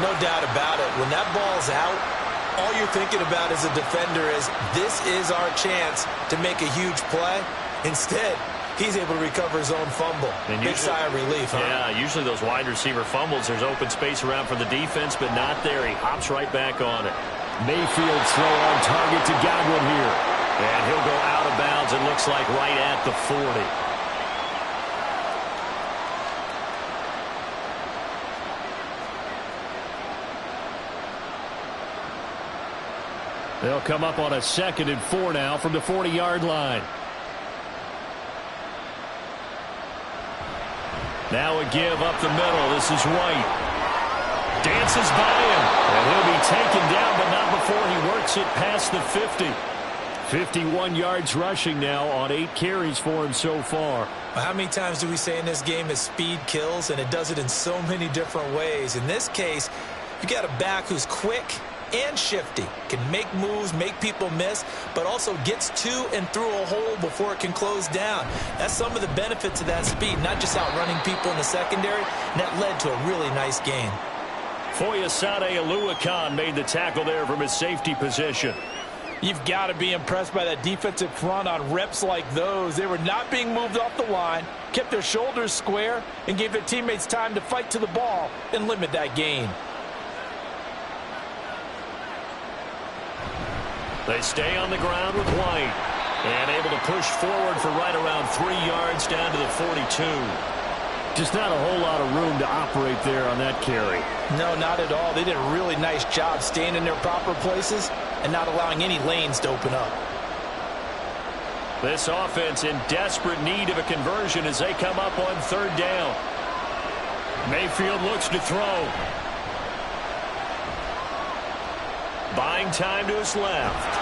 No doubt about it. When that ball's out, all you're thinking about as a defender is, this is our chance to make a huge play. Instead, he's able to recover his own fumble. And big sigh of relief, huh? Yeah, usually those wide receiver fumbles, there's open space around for the defense, but not there. He hops right back on it. Mayfield throw on target to Godwin here. And he'll go out of bounds, it looks like right at the 40. They'll come up on a 2nd and 4 now from the 40-yard line. Now a give up the middle. This is White. Dances by him. And he'll be taken down, but not before he works it past the 50. 51 yards rushing now on 8 carries for him so far. How many times do we say in this game that speed kills, and it does it in so many different ways? In this case, you got a back who's quick and shifty, can make moves, make people miss, but also gets to and through a hole before it can close down. That's some of the benefits of that speed, not just outrunning people in the secondary, and that led to a really nice gain. Foyesade Oluwakan made the tackle there from his safety position. You've got to be impressed by that defensive front on reps like those. They were not being moved off the line, kept their shoulders square, and gave their teammates time to fight to the ball and limit that gain. They stay on the ground with White. And able to push forward for right around 3 yards down to the 42. Just not a whole lot of room to operate there on that carry. No, not at all. They did a really nice job staying in their proper places and not allowing any lanes to open up. This offense in desperate need of a conversion as they come up on 3rd down. Mayfield looks to throw. Buying time to his left.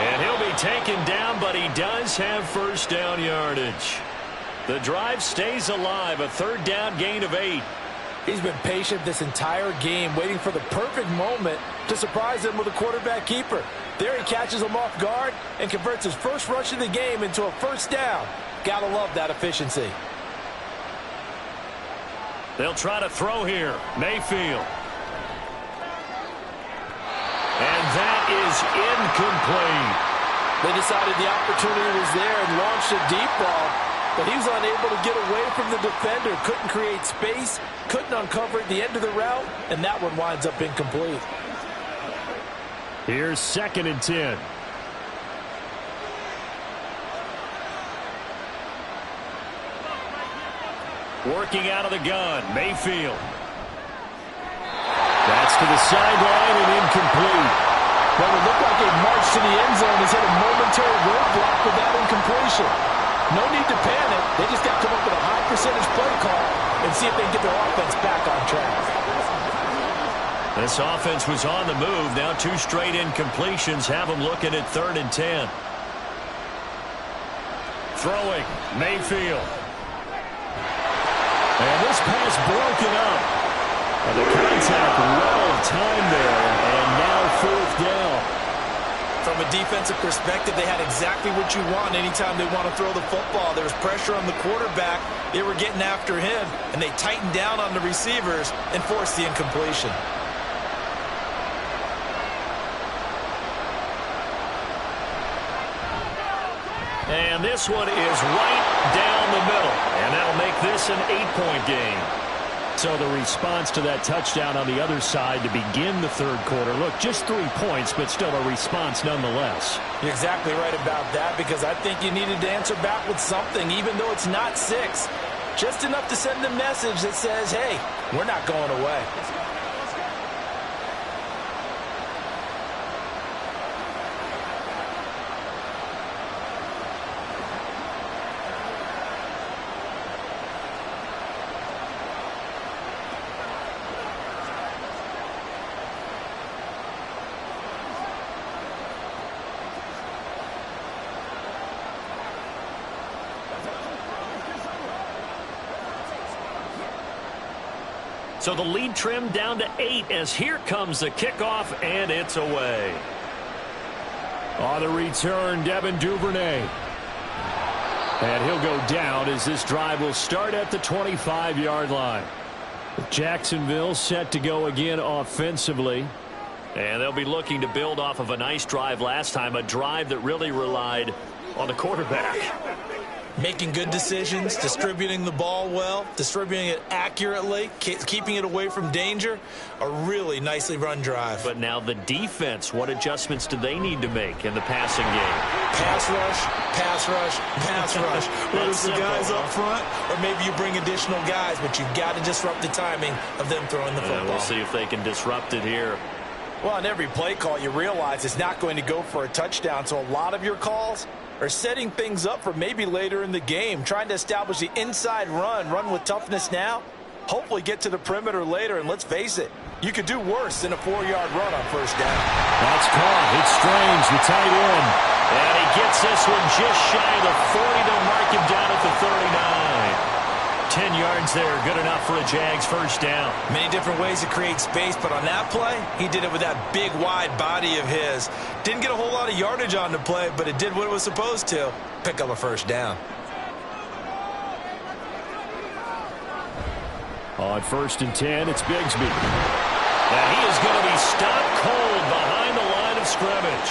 And he'll be taken down, but he does have 1st down yardage. The drive stays alive, a 3rd down gain of 8. He's been patient this entire game, waiting for the perfect moment to surprise them with a quarterback keeper. There he catches him off guard and converts his first rush of the game into a 1st down. Gotta love that efficiency. They'll try to throw here. Mayfield. And that is incomplete. They decided the opportunity was there and launched a deep ball, but he was unable to get away from the defender. Couldn't create space, couldn't uncover at the end of the route, and that one winds up incomplete. Here's 2nd and 10. Working out of the gun, Mayfield. That's to the sideline and incomplete. Well, it looked like a march to the end zone has hit a momentary roadblock with that incompletion. No need to panic. They just got to come up with a high percentage play call and see if they can get their offense back on track. This offense was on the move. Now 2 straight incompletions have them looking at 3rd and 10. Throwing, Mayfield. And this pass broken up. And the contact well timed there. And now 4th down. From a defensive perspective, they had exactly what you want anytime they want to throw the football. There was pressure on the quarterback. They were getting after him, and they tightened down on the receivers and forced the incompletion. And this one is right down the middle. And that'll make this an 8-point game. So the response to that touchdown on the other side to begin the 3rd quarter. Look, just 3 points, but still a response nonetheless. You're exactly right about that, because I think you needed to answer back with something, even though it's not 6. Just enough to send a message that says, hey, we're not going away. So the lead trimmed down to 8 as here comes the kickoff, and it's away. On the return, Devin Duvernay. And he'll go down as this drive will start at the 25-yard line. Jacksonville set to go again offensively. And they'll be looking to build off of a nice drive last time, a drive that really relied on the quarterback. Making good decisions, distributing the ball well, distributing it accurately, keeping it away from danger. A really nicely run drive. But now the defense, what adjustments do they need to make in the passing game? Pass rush, pass rush, pass rush. Whether it's the guys up front or maybe you bring additional guys, but you've got to disrupt the timing of them throwing the football. We'll see if they can disrupt it here. Well, on every play call, you realize it's not going to go for a touchdown, so a lot of your calls are setting things up for maybe later in the game, trying to establish the inside run with toughness now, hopefully get to the perimeter later, and let's face it, you could do worse than a 4-yard run on 1st down. That's caught. It's Strange, the tight end. And he gets this one just shy of the 40. They'll mark him down at the 39. 10 yards there, good enough for a Jags 1st down. Many different ways to create space, but on that play, he did it with that big, wide body of his. Didn't get a whole lot of yardage on the play, but it did what it was supposed to. Pick up a 1st down. On 1st and 10, it's Bigsby. And he is going to be stopped cold behind the line of scrimmage.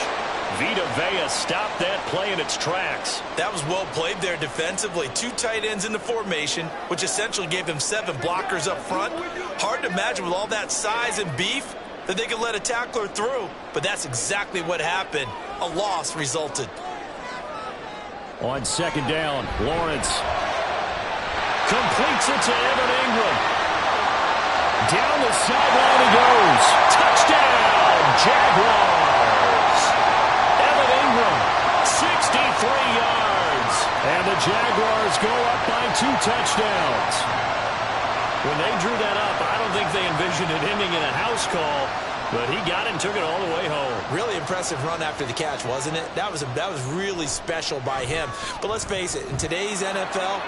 Vita Vea stopped that play in its tracks. That was well played there defensively. 2 tight ends in the formation, which essentially gave them 7 blockers up front. Hard to imagine with all that size and beef that they could let a tackler through, but that's exactly what happened. A loss resulted. On 2nd down, Lawrence completes it to Evan Ingram. Down the sideline he goes. Touchdown, Jaguars. Evan Ingram, 63 yards. And the Jaguars go up by 2 touchdowns. When they drew that up, I don't think they envisioned it ending in a house call, but he got it and took it all the way home. Really impressive run after the catch, wasn't it? That was really special by him. But let's face it, in today's NFL,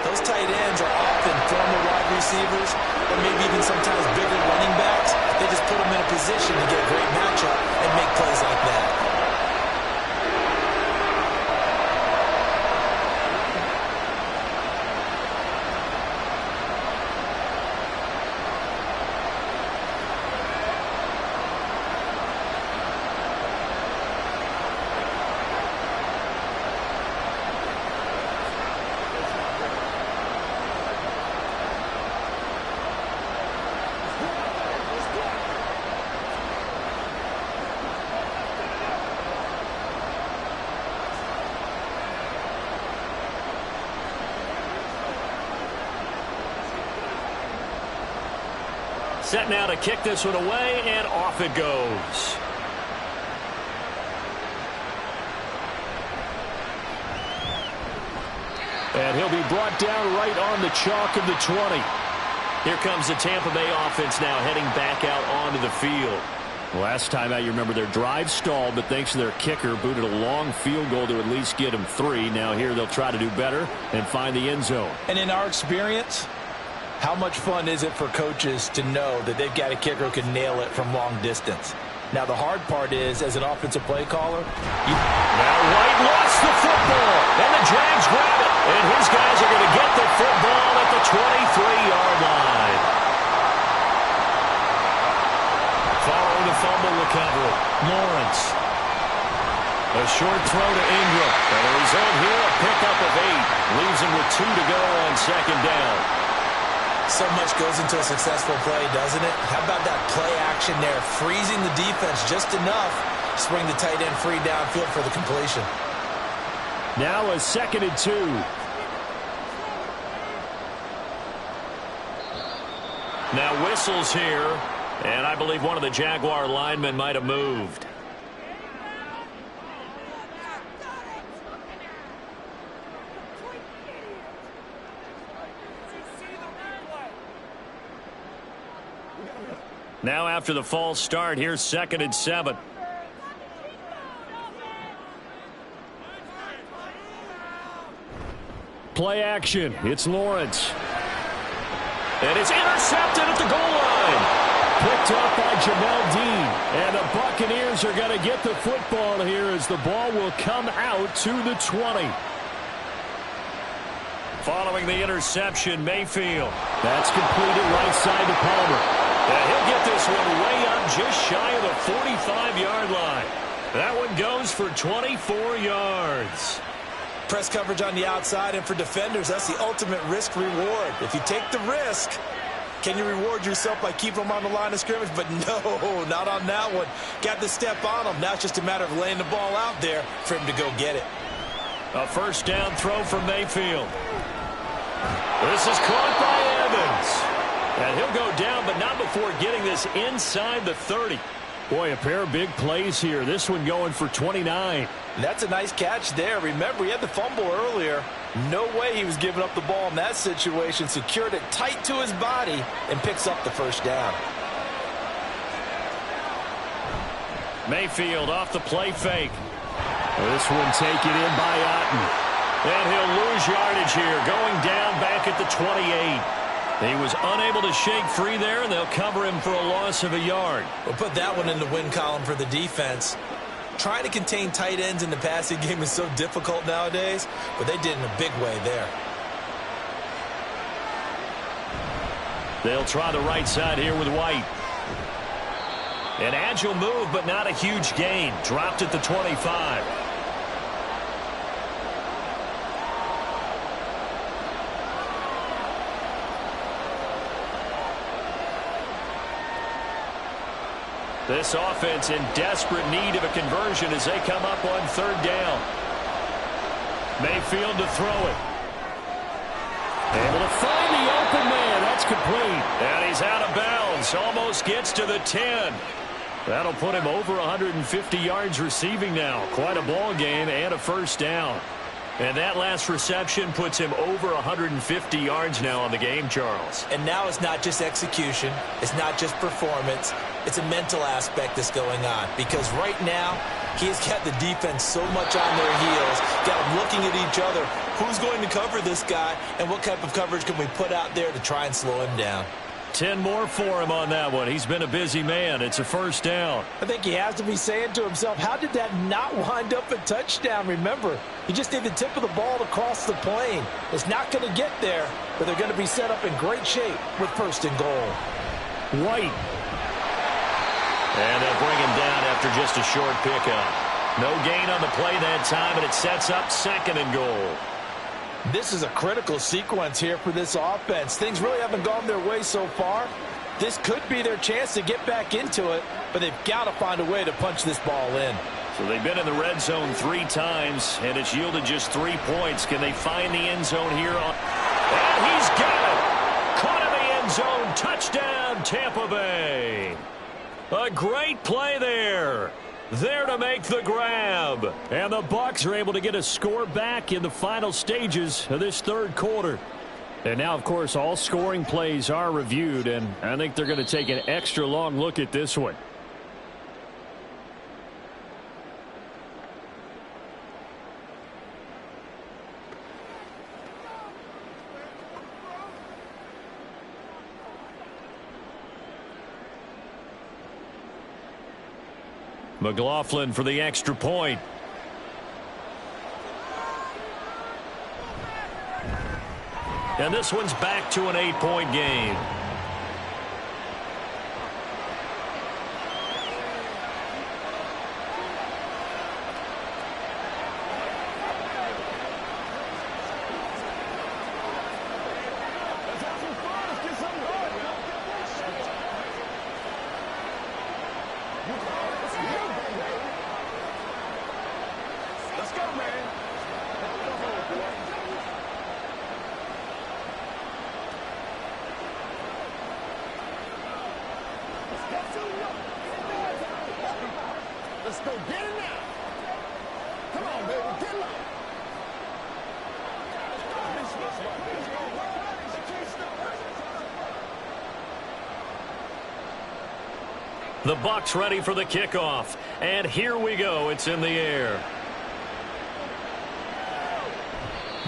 those tight ends are often former wide receivers or maybe even sometimes bigger running backs. They just put them in a position to get a great matchup and make plays like that. Set now to kick this one away, and off it goes. And he'll be brought down right on the chalk of the 20. Here comes the Tampa Bay offense now heading back out onto the field. Last time out, you remember their drive stalled, but thanks to their kicker, booted a long field goal to at least get them 3. Now here they'll try to do better and find the end zone. And in our experience, how much fun is it for coaches to know that they've got a kicker who can nail it from long distance? Now, the hard part is, as an offensive play caller, now White lost the football, and the Jags grab it. And his guys are going to get the football at the 23-yard line. Following the fumble recovery, Lawrence. A short throw to Ingram. And the result here, a pickup of 8. Leaves him with 2 to go on second down. So much goes into a successful play, doesn't it? How about that play action there, freezing the defense just enough to bring the tight end free downfield for the completion. Now a 2nd and 2. Now whistles here, and I believe one of the Jaguar linemen might have moved. Now after the false start, here's 2nd and 7. Play action. It's Lawrence. And it's intercepted at the goal line. Picked up by Jamel Dean. And the Buccaneers are going to get the football here as the ball will come out to the 20. Following the interception, Mayfield. That's completed right side to Palmer. And he'll get this one way up just shy of the 45-yard line. That one goes for 24 yards. Press coverage on the outside, and for defenders, that's the ultimate risk-reward. If you take the risk, can you reward yourself by keeping them on the line of scrimmage? But no, not on that one. Got the step on them. Now it's just a matter of laying the ball out there for him to go get it. A first down throw from Mayfield. This is caught by Evans. And he'll go down, but not before getting this inside the 30. Boy, a pair of big plays here. This one going for 29. That's a nice catch there. Remember, he had the fumble earlier. No way he was giving up the ball in that situation. Secured it tight to his body and picks up the first down. Mayfield off the play fake. This one taken in by Otten. And he'll lose yardage here, going down back at the 28. He was unable to shake free there, and they'll cover him for a loss of a yard. We'll put that one in the win column for the defense. Trying to contain tight ends in the passing game is so difficult nowadays, but they did in a big way there. They'll try the right side here with White. An agile move, but not a huge gain. Dropped at the 25. This offense in desperate need of a conversion as they come up on 3rd down. Mayfield to throw it. Able to find the open man. That's complete. And he's out of bounds. Almost gets to the 10. That'll put him over 150 yards receiving now. Quite a ball game and a first down. And that last reception puts him over 150 yards now on the game, Charles. And now it's not just execution. It's not just performance. It's a mental aspect that's going on. Because right now, he's got the defense so much on their heels. Got them looking at each other. Who's going to cover this guy? And what type of coverage can we put out there to try and slow him down? 10 more for him on that one. He's been a busy man. It's a first down. I think he has to be saying to himself, how did that not wind up a touchdown? Remember, he just did the tip of the ball to cross the plane. It's not going to get there, but they're going to be set up in great shape with 1st and goal. White. And they'll bring him down after just a short pickup. No gain on the play that time, and it sets up 2nd and goal. This is a critical sequence here for this offense. Things really haven't gone their way so far. This could be their chance to get back into it, but they've got to find a way to punch this ball in. So they've been in the red zone 3 times, and it's yielded just 3 points. Can they find the end zone here? And he's got it. Caught in the end zone and touchdown, Tampa Bay. A great play there. There to make the grab. And the Bucs are able to get a score back in the final stages of this third quarter. And now, of course, all scoring plays are reviewed, and I think they're going to take an extra long look at this one. McLaughlin for the extra point. And this one's back to an 8-point game. Let's go get it now. Come on, baby, get low. The Bucs ready for the kickoff. And here we go. It's in the air.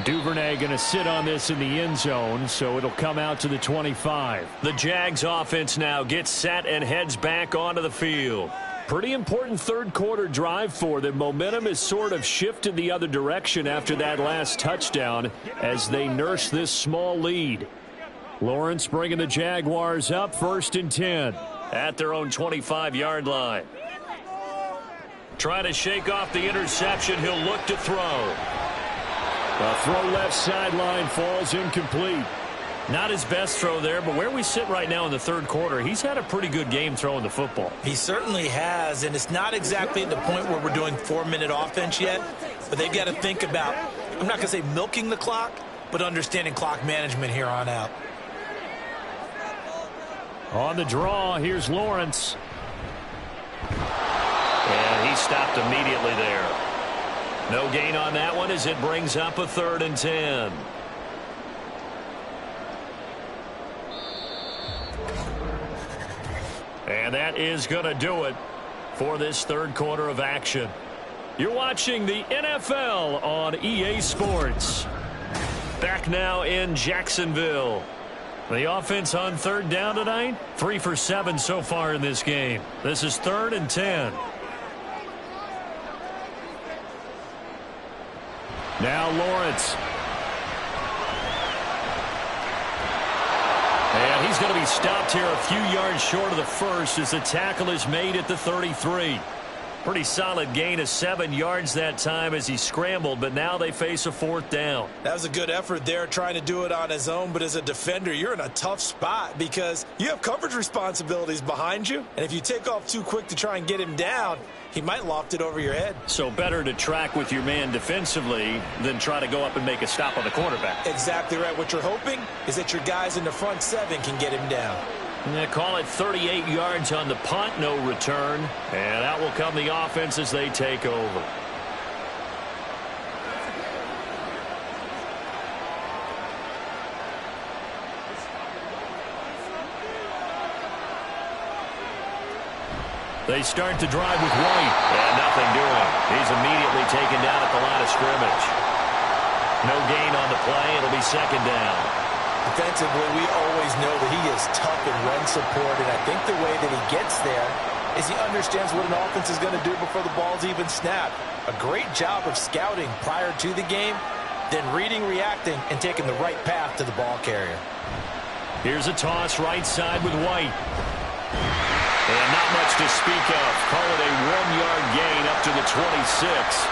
Duvernay going to sit on this in the end zone, so it'll come out to the 25. The Jags offense now gets set and heads back onto the field. Pretty important third quarter drive for them. Momentum has sort of shifted the other direction after that last touchdown as they nurse this small lead. Lawrence bringing the Jaguars up 1st and 10 at their own 25-yard line. Trying to shake off the interception. He'll look to throw. The throw left sideline falls incomplete. Not his best throw there, but where we sit right now in the third quarter, he's had a pretty good game throwing the football. He certainly has, and it's not exactly at the point where we're doing 4-minute offense yet, but they've got to think about, I'm not going to say milking the clock, but understanding clock management here on out. On the draw, here's Lawrence. And he stopped immediately there. No gain on that one as it brings up a 3rd and 10. And that is going to do it for this third quarter of action. You're watching the NFL on EA Sports. Back now in Jacksonville. The offense on 3rd down tonight, 3 for 7 so far in this game. This is 3rd and 10. Now Lawrence. And he's going to be stopped here a few yards short of the first as the tackle is made at the 33. Pretty solid gain of 7 yards that time as he scrambled, but now they face a 4th down. That was a good effort there trying to do it on his own, but as a defender, you're in a tough spot because you have coverage responsibilities behind you, and if you take off too quick to try and get him down, he might loft it over your head. So better to track with your man defensively than try to go up and make a stop on the quarterback. Exactly right. What you're hoping is that your guys in the front 7 can get him down. Yeah, call it 38 yards on the punt, no return. And out will come the offense as they take over. They start to drive with White. And nothing doing. He's immediately taken down at the line of scrimmage. No gain on the play. It'll be 2nd down. Defensively, we always know that he is tough in run support, and I think the way that he gets there is he understands what an offense is going to do before the ball's even snapped. A great job of scouting prior to the game, then reading, reacting, and taking the right path to the ball carrier. Here's a toss right side with White. And not much to speak of. Call it a 1-yard gain up to the 26.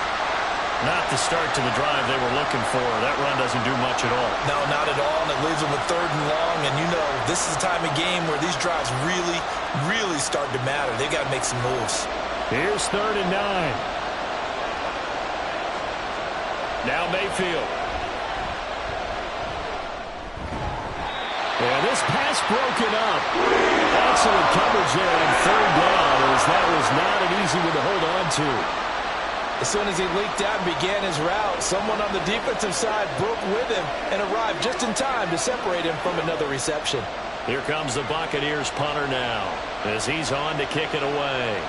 Not the start to the drive they were looking for. That run doesn't do much at all. No, not at all, and it leaves them with 3rd and long, and you know this is the time of game where these drives really, really start to matter. They've got to make some moves. Here's 3rd and 9. Now Mayfield. And this pass broken up. Excellent coverage there on third down, as that was not an easy one to hold on to. As soon as he leaked out and began his route, someone on the defensive side broke with him and arrived just in time to separate him from another reception. Here comes the Buccaneers punter now, as he's on to kick it away.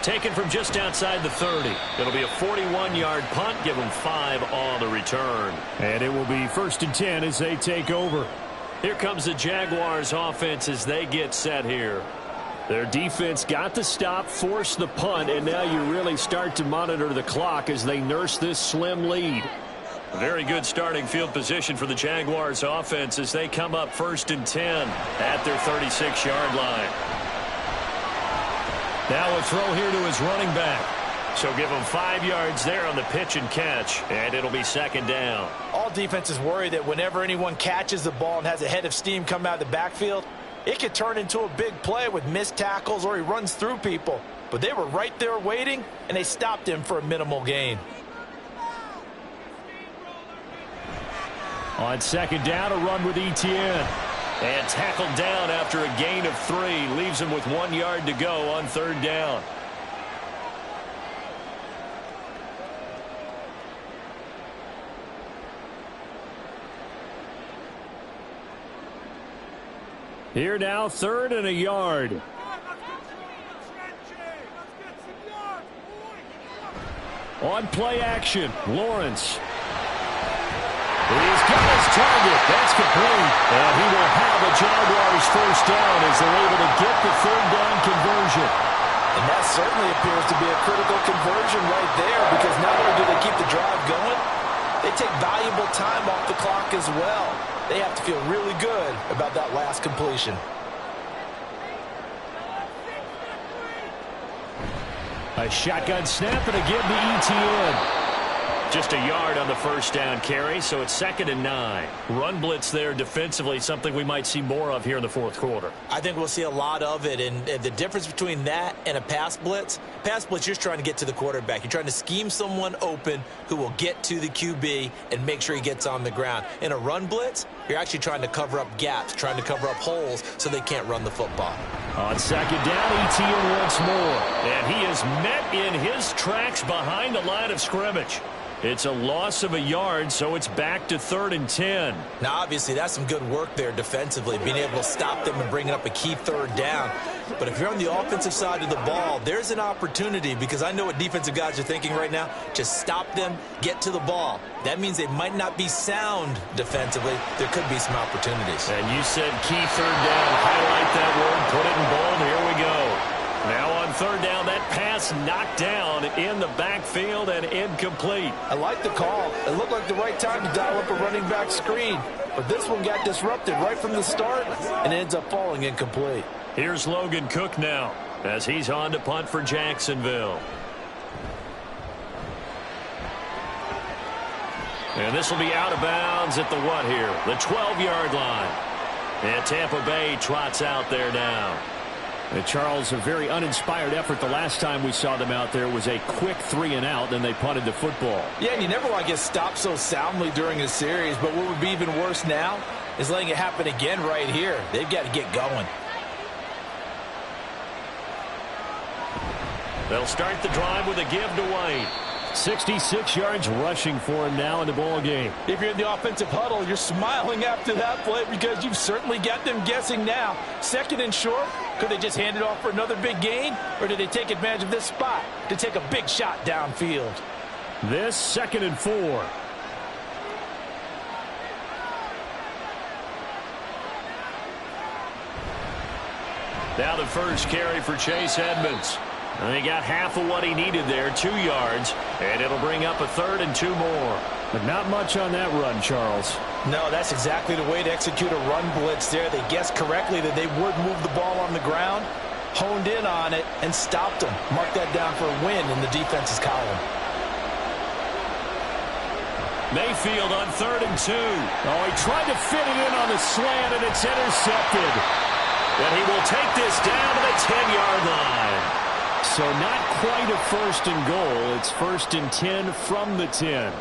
Taken from just outside the 30. It'll be a 41-yard punt. Give them 5 on the return. And it will be 1st and 10 as they take over. Here comes the Jaguars offense as they get set here. Their defense got the stop, forced the punt, and now you really start to monitor the clock as they nurse this slim lead. A very good starting field position for the Jaguars offense as they come up 1st and 10 at their 36-yard line. Now a throw here to his running back. So give him 5 yards there on the pitch and catch, and it'll be 2nd down. All defenses worry that whenever anyone catches the ball and has a head of steam come out of the backfield, it could turn into a big play with missed tackles or he runs through people. But they were right there waiting, and they stopped him for a minimal gain. On 2nd down, a run with Etienne. And tackled down after a gain of 3. Leaves him with 1 yard to go on 3rd down. Here now, 3rd and a yard. On play action, Lawrence. He's got his target. That's complete. And he will have a Jaguars 1st down as they're able to get the 3rd down conversion. And that certainly appears to be a critical conversion right there, because not only do they keep the drive going, they take valuable time off the clock as well. They have to feel really good about that last completion. A shotgun snap and a give to Etienne. Just a yard on the 1st down carry, so it's 2nd and 9. Run blitz there defensively, something we might see more of here in the 4th quarter. I think we'll see a lot of it, and the difference between that and a pass blitz, you're just trying to get to the quarterback. You're trying to scheme someone open who will get to the QB and make sure he gets on the ground. In a run blitz, you're actually trying to cover up gaps, trying to cover up holes so they can't run the football. On 2nd down, Etienne once more. And he is met in his tracks behind the line of scrimmage. It's a loss of a yard, so it's back to 3rd and 10. Now, obviously, that's some good work there defensively, being able to stop them and bringing up a key 3rd down. But if you're on the offensive side of the ball, there's an opportunity, because I know what defensive guys are thinking right now. Just stop them, get to the ball. That means they might not be sound defensively. There could be some opportunities. And you said key 3rd down. Highlight that word, put it in bold. Here we go. Now on 3rd down, that pass knocked down in the backfield and incomplete. I like the call. It looked like the right time to dial up a running back screen. But this one got disrupted right from the start and ends up falling incomplete. Here's Logan Cook now as he's on to punt for Jacksonville. And this will be out of bounds at the what here? The 12-yard line. And Tampa Bay trots out there now. And Charles, a very uninspired effort. The last time we saw them out there was a quick 3-and-out, then they punted the football. Yeah, and you never want to get stopped so soundly during a series, but what would be even worse now is letting it happen again right here. They've got to get going. They'll start the drive with a give to White. 66 yards rushing for him now in the ball game. If you're in the offensive huddle, you're smiling after that play because you've certainly got them guessing now. 2nd and short, could they just hand it off for another big gain, or did they take advantage of this spot to take a big shot downfield? This 2nd and 4. Now the first carry for Chase Edmonds. And he got half of what he needed there, 2 yards, and it'll bring up a 3rd and 2 more. But not much on that run, Charles. No, that's exactly the way to execute a run blitz there. They guessed correctly that they would move the ball on the ground, honed in on it, and stopped them. Mark that down for a win in the defense's column. Mayfield on 3rd and 2. Oh, he tried to fit it in on the slant, and it's intercepted. And he will take this down to the 10-yard line. So not quite a 1st and goal. It's 1st and 10 from the 10.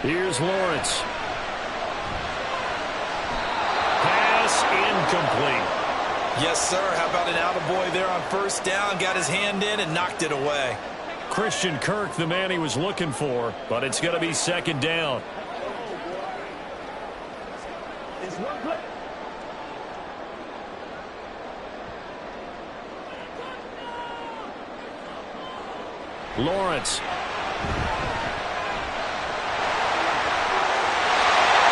Here's Lawrence. Pass incomplete. Yes, sir. How about an attaboy there on first down? Got his hand in and knocked it away. Christian Kirk, the man he was looking for, but it's going to be second down. Lawrence.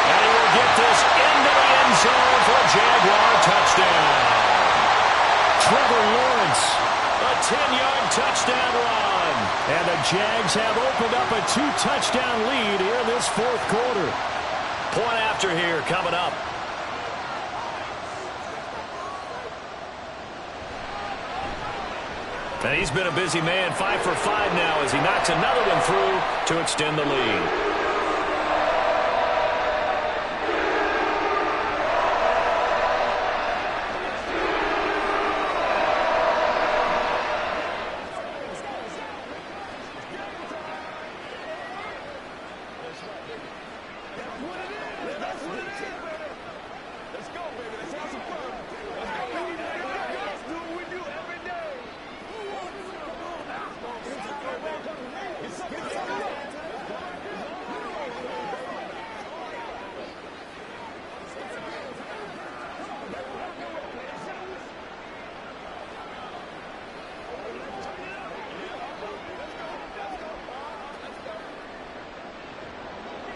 And he will get this into the end zone for a Jaguar touchdown. Trevor Lawrence, a 10-yard touchdown run. And the Jags have opened up a 2-touchdown lead here this fourth quarter. Point after here coming up. And he's been a busy man, 5 for 5 now as he knocks another one through to extend the lead.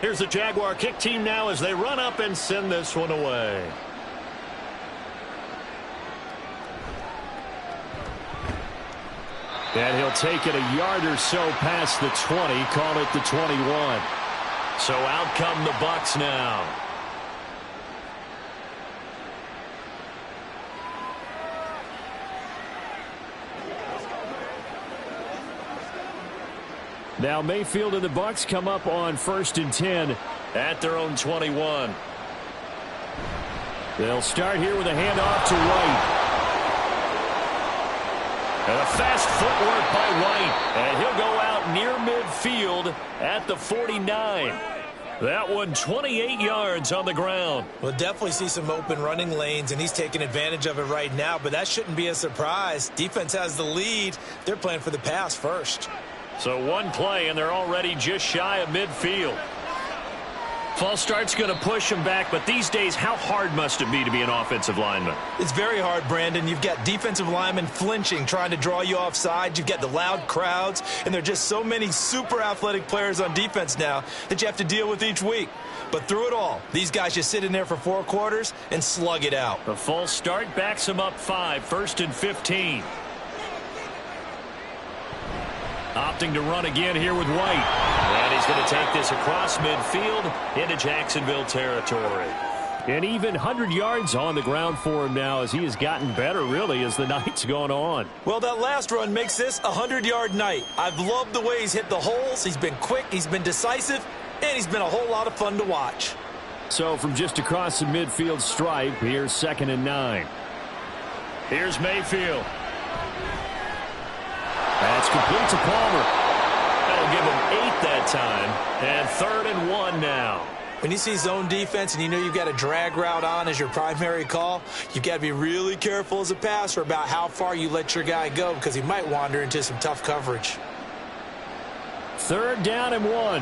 Here's the Jaguar kick team now as they run up and send this one away. And he'll take it a yard or so past the 20, call it the 21. So out come the BUCS now. Now Mayfield and the BUCS come up on 1st and 10 at their own 21. They'll start here with a handoff to White. And a fast footwork by White. And he'll go out near midfield at the 49. That one 28 yards on the ground. We'll definitely see some open running lanes, and he's taking advantage of it right now, but that shouldn't be a surprise. Defense has the lead. They're playing for the pass first. So one play, and they're already just shy of midfield. False start's going to push them back, but these days, how hard must it be to be an offensive lineman? It's very hard, Brandon. You've got defensive linemen flinching, trying to draw you offside. You've got the loud crowds, and there are just so many super athletic players on defense now that you have to deal with each week. But through it all, these guys just sit in there for 4 quarters and slug it out. The false start backs them up 5, 1st and 15. Opting to run again here with White. And he's going to take this across midfield into Jacksonville territory. And even 100 yards on the ground for him now as he has gotten better, really, as the night's gone on. Well, that last run makes this a 100-yard night. I've loved the way he's hit the holes. He's been quick, he's been decisive, and he's been a whole lot of fun to watch. So from just across the midfield stripe, here's 2nd and 9. Here's Mayfield. That's complete to Palmer. That'll give him 8 that time. And 3rd and 1 now. When you see zone defense and you know you've got a drag route on as your primary call, you've got to be really careful as a passer about how far you let your guy go because he might wander into some tough coverage. 3rd down and 1.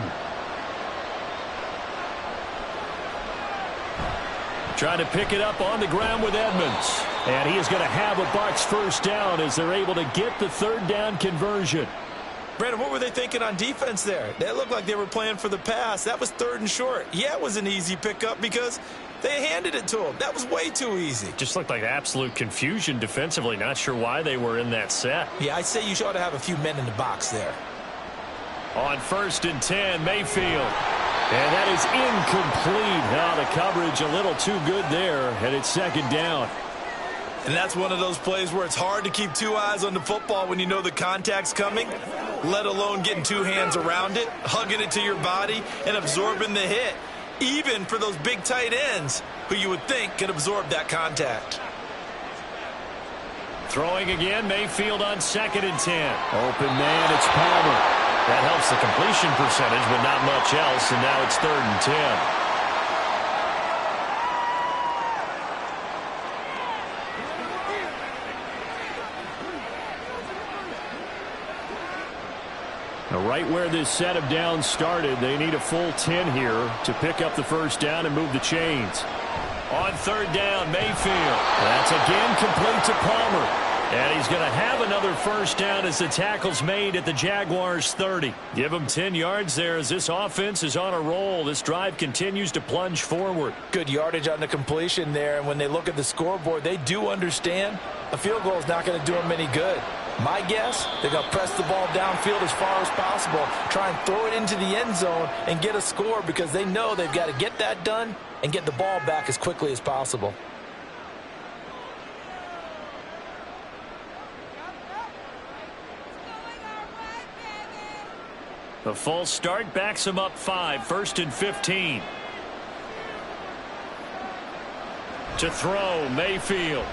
Trying to pick it up on the ground with Edmonds. And he is going to have a BUCS first down as they're able to get the 3rd down conversion. Brandon, what were they thinking on defense there? They looked like they were playing for the pass. That was 3rd and short. Yeah, it was an easy pickup because they handed it to him. That was way too easy. Just looked like absolute confusion defensively. Not sure why they were in that set. Yeah, I'd say you ought to have a few men in the box there. On 1st and 10, Mayfield. And that is incomplete. Now the coverage a little too good there, and it's 2nd down. And that's one of those plays where it's hard to keep 2 eyes on the football when you know the contact's coming, let alone getting 2 hands around it, hugging it to your body, and absorbing the hit, even for those big tight ends who you would think could absorb that contact. Throwing again, Mayfield on 2nd and 10. Open man, it's Palmer. That helps the completion percentage, but not much else, and now it's 3rd and 10. Now, right where this set of downs started, they need a full 10 here to pick up the first down and move the chains. On 3rd down, Mayfield. That's again complete to Palmer. And he's going to have another first down as the tackle's made at the Jaguars' 30. Give him 10 yards there as this offense is on a roll. This drive continues to plunge forward. Good yardage on the completion there, and when they look at the scoreboard, they do understand a field goal is not going to do them any good. My guess, they're going to press the ball downfield as far as possible, try and throw it into the end zone and get a score because they know they've got to get that done and get the ball back as quickly as possible. The false start backs him up 5, 1st and 15. To throw, Mayfield.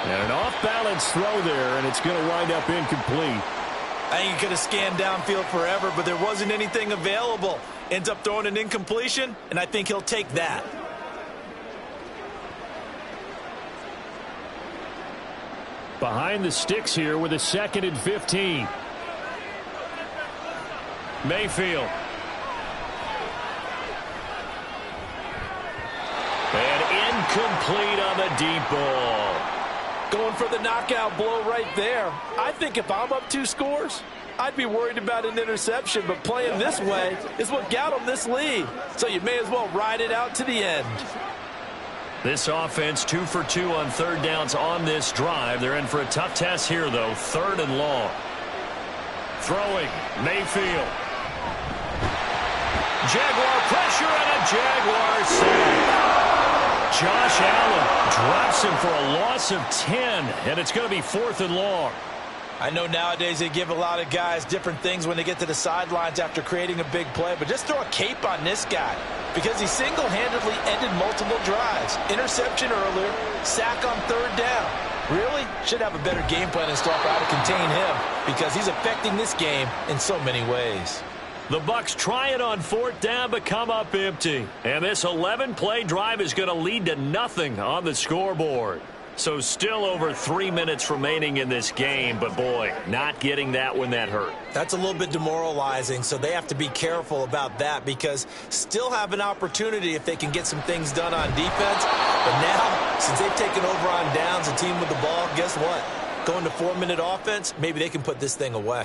And an off-balance throw there, and it's going to wind up incomplete. I think he could have scanned downfield forever, but there wasn't anything available. Ends up throwing an incompletion, and I think he'll take that. Behind the sticks here with a 2nd and 15. Mayfield. And incomplete on the deep ball. Going for the knockout blow right there. I think if I'm up 2 scores, I'd be worried about an interception, but playing this way is what got them this lead. So you may as well ride it out to the end. This offense 2 for 2 on 3rd downs on this drive. They're in for a tough test here, though. 3rd and long. Throwing, Mayfield. Jaguar pressure and a Jaguar sack. Josh Allen drops him for a loss of 10, and it's going to be 4th and long. I know nowadays they give a lot of guys different things when they get to the sidelines after creating a big play, but just throw a cape on this guy because he single-handedly ended multiple drives. Interception earlier, sack on 3rd down. Really should have a better game plan and stuff how to contain him because he's affecting this game in so many ways. The Bucs try it on 4th down, but come up empty. And this 11-play drive is going to lead to nothing on the scoreboard. So still over 3 minutes remaining in this game, but boy, not getting that when that hurt. That's a little bit demoralizing, so they have to be careful about that because still have an opportunity if they can get some things done on defense. But now, since they've taken over on downs, a team with the ball, guess what? Going to 4-minute offense, maybe they can put this thing away.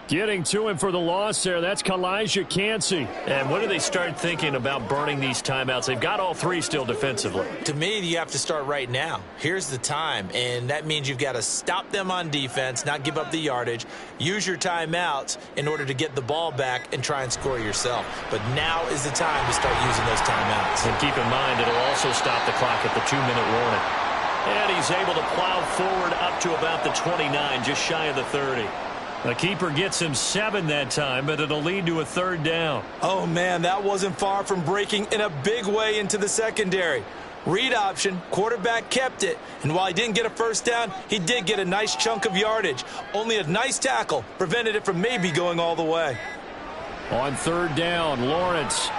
Getting to him for the loss there, that's Kalijah Cansey. And when do they start thinking about burning these timeouts? They've got all 3 still defensively. To me, you have to start right now. Here's the time, and that means you've got to stop them on defense, not give up the yardage, use your timeouts in order to get the ball back and try and score yourself. But now is the time to start using those timeouts. And keep in mind, it'll also stop the clock at the 2-minute warning. And he's able to plow forward up to about the 29, just shy of the 30. The keeper gets him 7 that time, but it'll lead to a 3rd down. Oh, man, that wasn't far from breaking in a big way into the secondary. Read option, quarterback kept it, and while he didn't get a first down, he did get a nice chunk of yardage. Only a nice tackle prevented it from maybe going all the way. On 3rd down, Lawrence.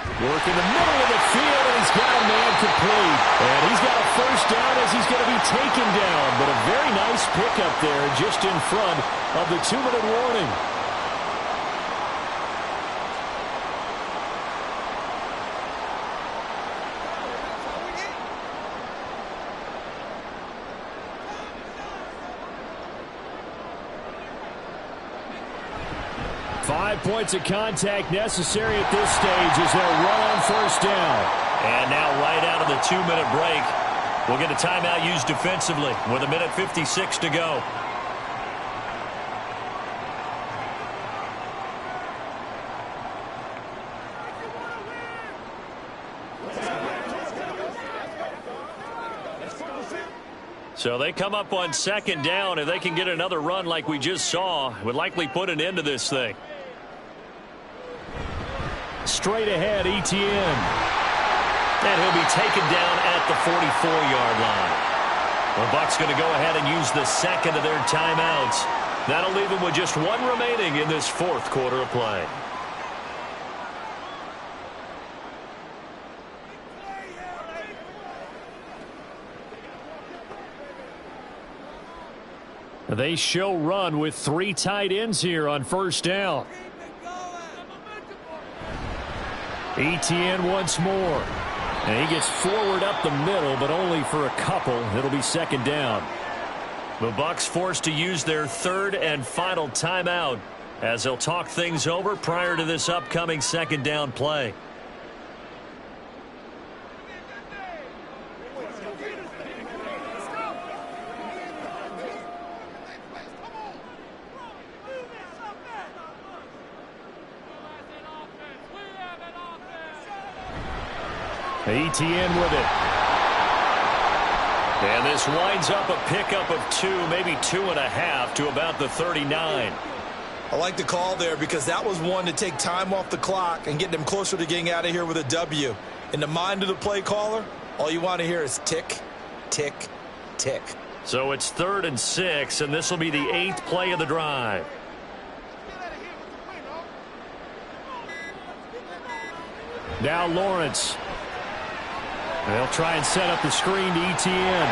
Work in the middle of the field, and he's got a man complete. And he's got a first down as he's going to be taken down. But a very nice pickup there just in front of the 2-minute warning. Points of contact necessary at this stage as they'll run on first down. And now right out of the 2-minute break, we'll get a timeout used defensively with 1:56 to go. So they come up on 2nd down. If they can get another run like we just saw, it would likely put an end to this thing. Straight ahead, Etienne. And he'll be taken down at the 44-yard line. The Bucs going to go ahead and use the 2nd of their timeouts. That'll leave him with just one remaining in this fourth quarter of play. They show run with 3 tight ends here on first down. Etienne once more. And he gets forward up the middle, but only for a couple. It'll be second down. The Bucs forced to use their third and final timeout as they'll talk things over prior to this upcoming second down play. Etienne with it. And this winds up a pickup of 2, maybe 2.5 to about the 39. I like the call there because that was one to take time off the clock and get them closer to getting out of here with a W. In the mind of the play caller, all you want to hear is tick, tick, tick. So it's 3rd and 6, and this will be the 8th play of the drive. Now Lawrence. They'll try and set up the screen to Etienne.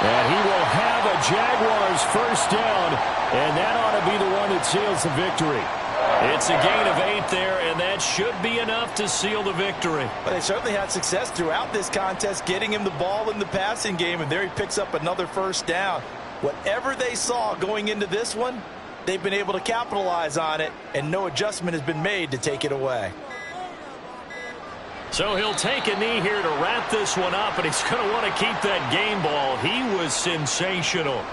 And he will have a Jaguars first down, and that ought to be the one that seals the victory. It's a gain of 8 there, and that should be enough to seal the victory. But they certainly had success throughout this contest, getting him the ball in the passing game, and there he picks up another first down. Whatever they saw going into this one, they've been able to capitalize on it, and no adjustment has been made to take it away. So he'll take a knee here to wrap this one up, and he's going to want to keep that game ball. He was sensational.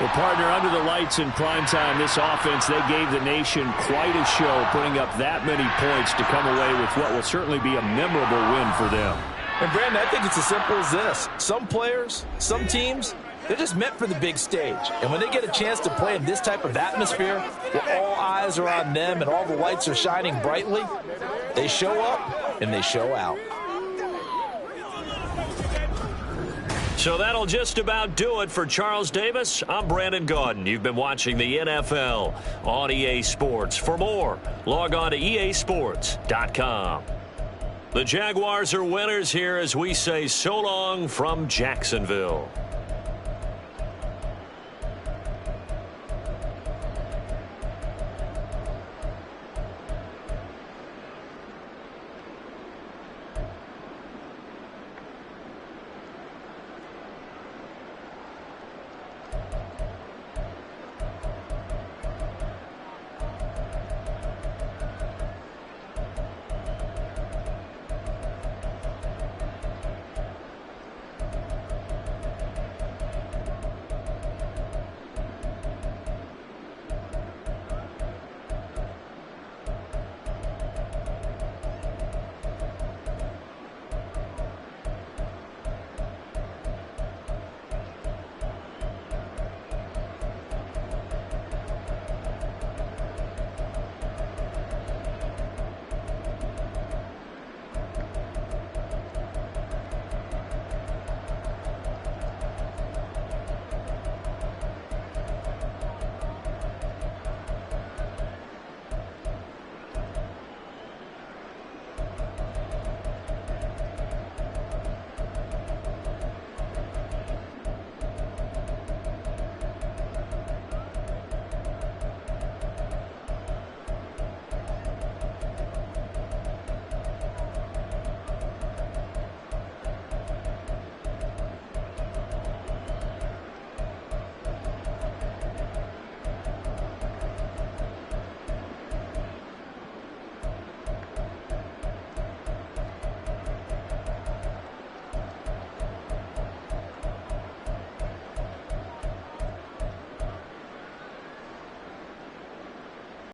Well, partner, under the lights in primetime, this offense, they gave the nation quite a show, putting up that many points to come away with what will certainly be a memorable win for them. And, Brandon, I think it's as simple as this. Some players, some teams, they're just meant for the big stage. And when they get a chance to play in this type of atmosphere, where all eyes are on them and all the lights are shining brightly, they show up and they show out. So that'll just about do it for Charles Davis. I'm Brandon Gaudin. You've been watching the NFL on EA Sports. For more, log on to easports.com. The Jaguars are winners here as we say so long from Jacksonville.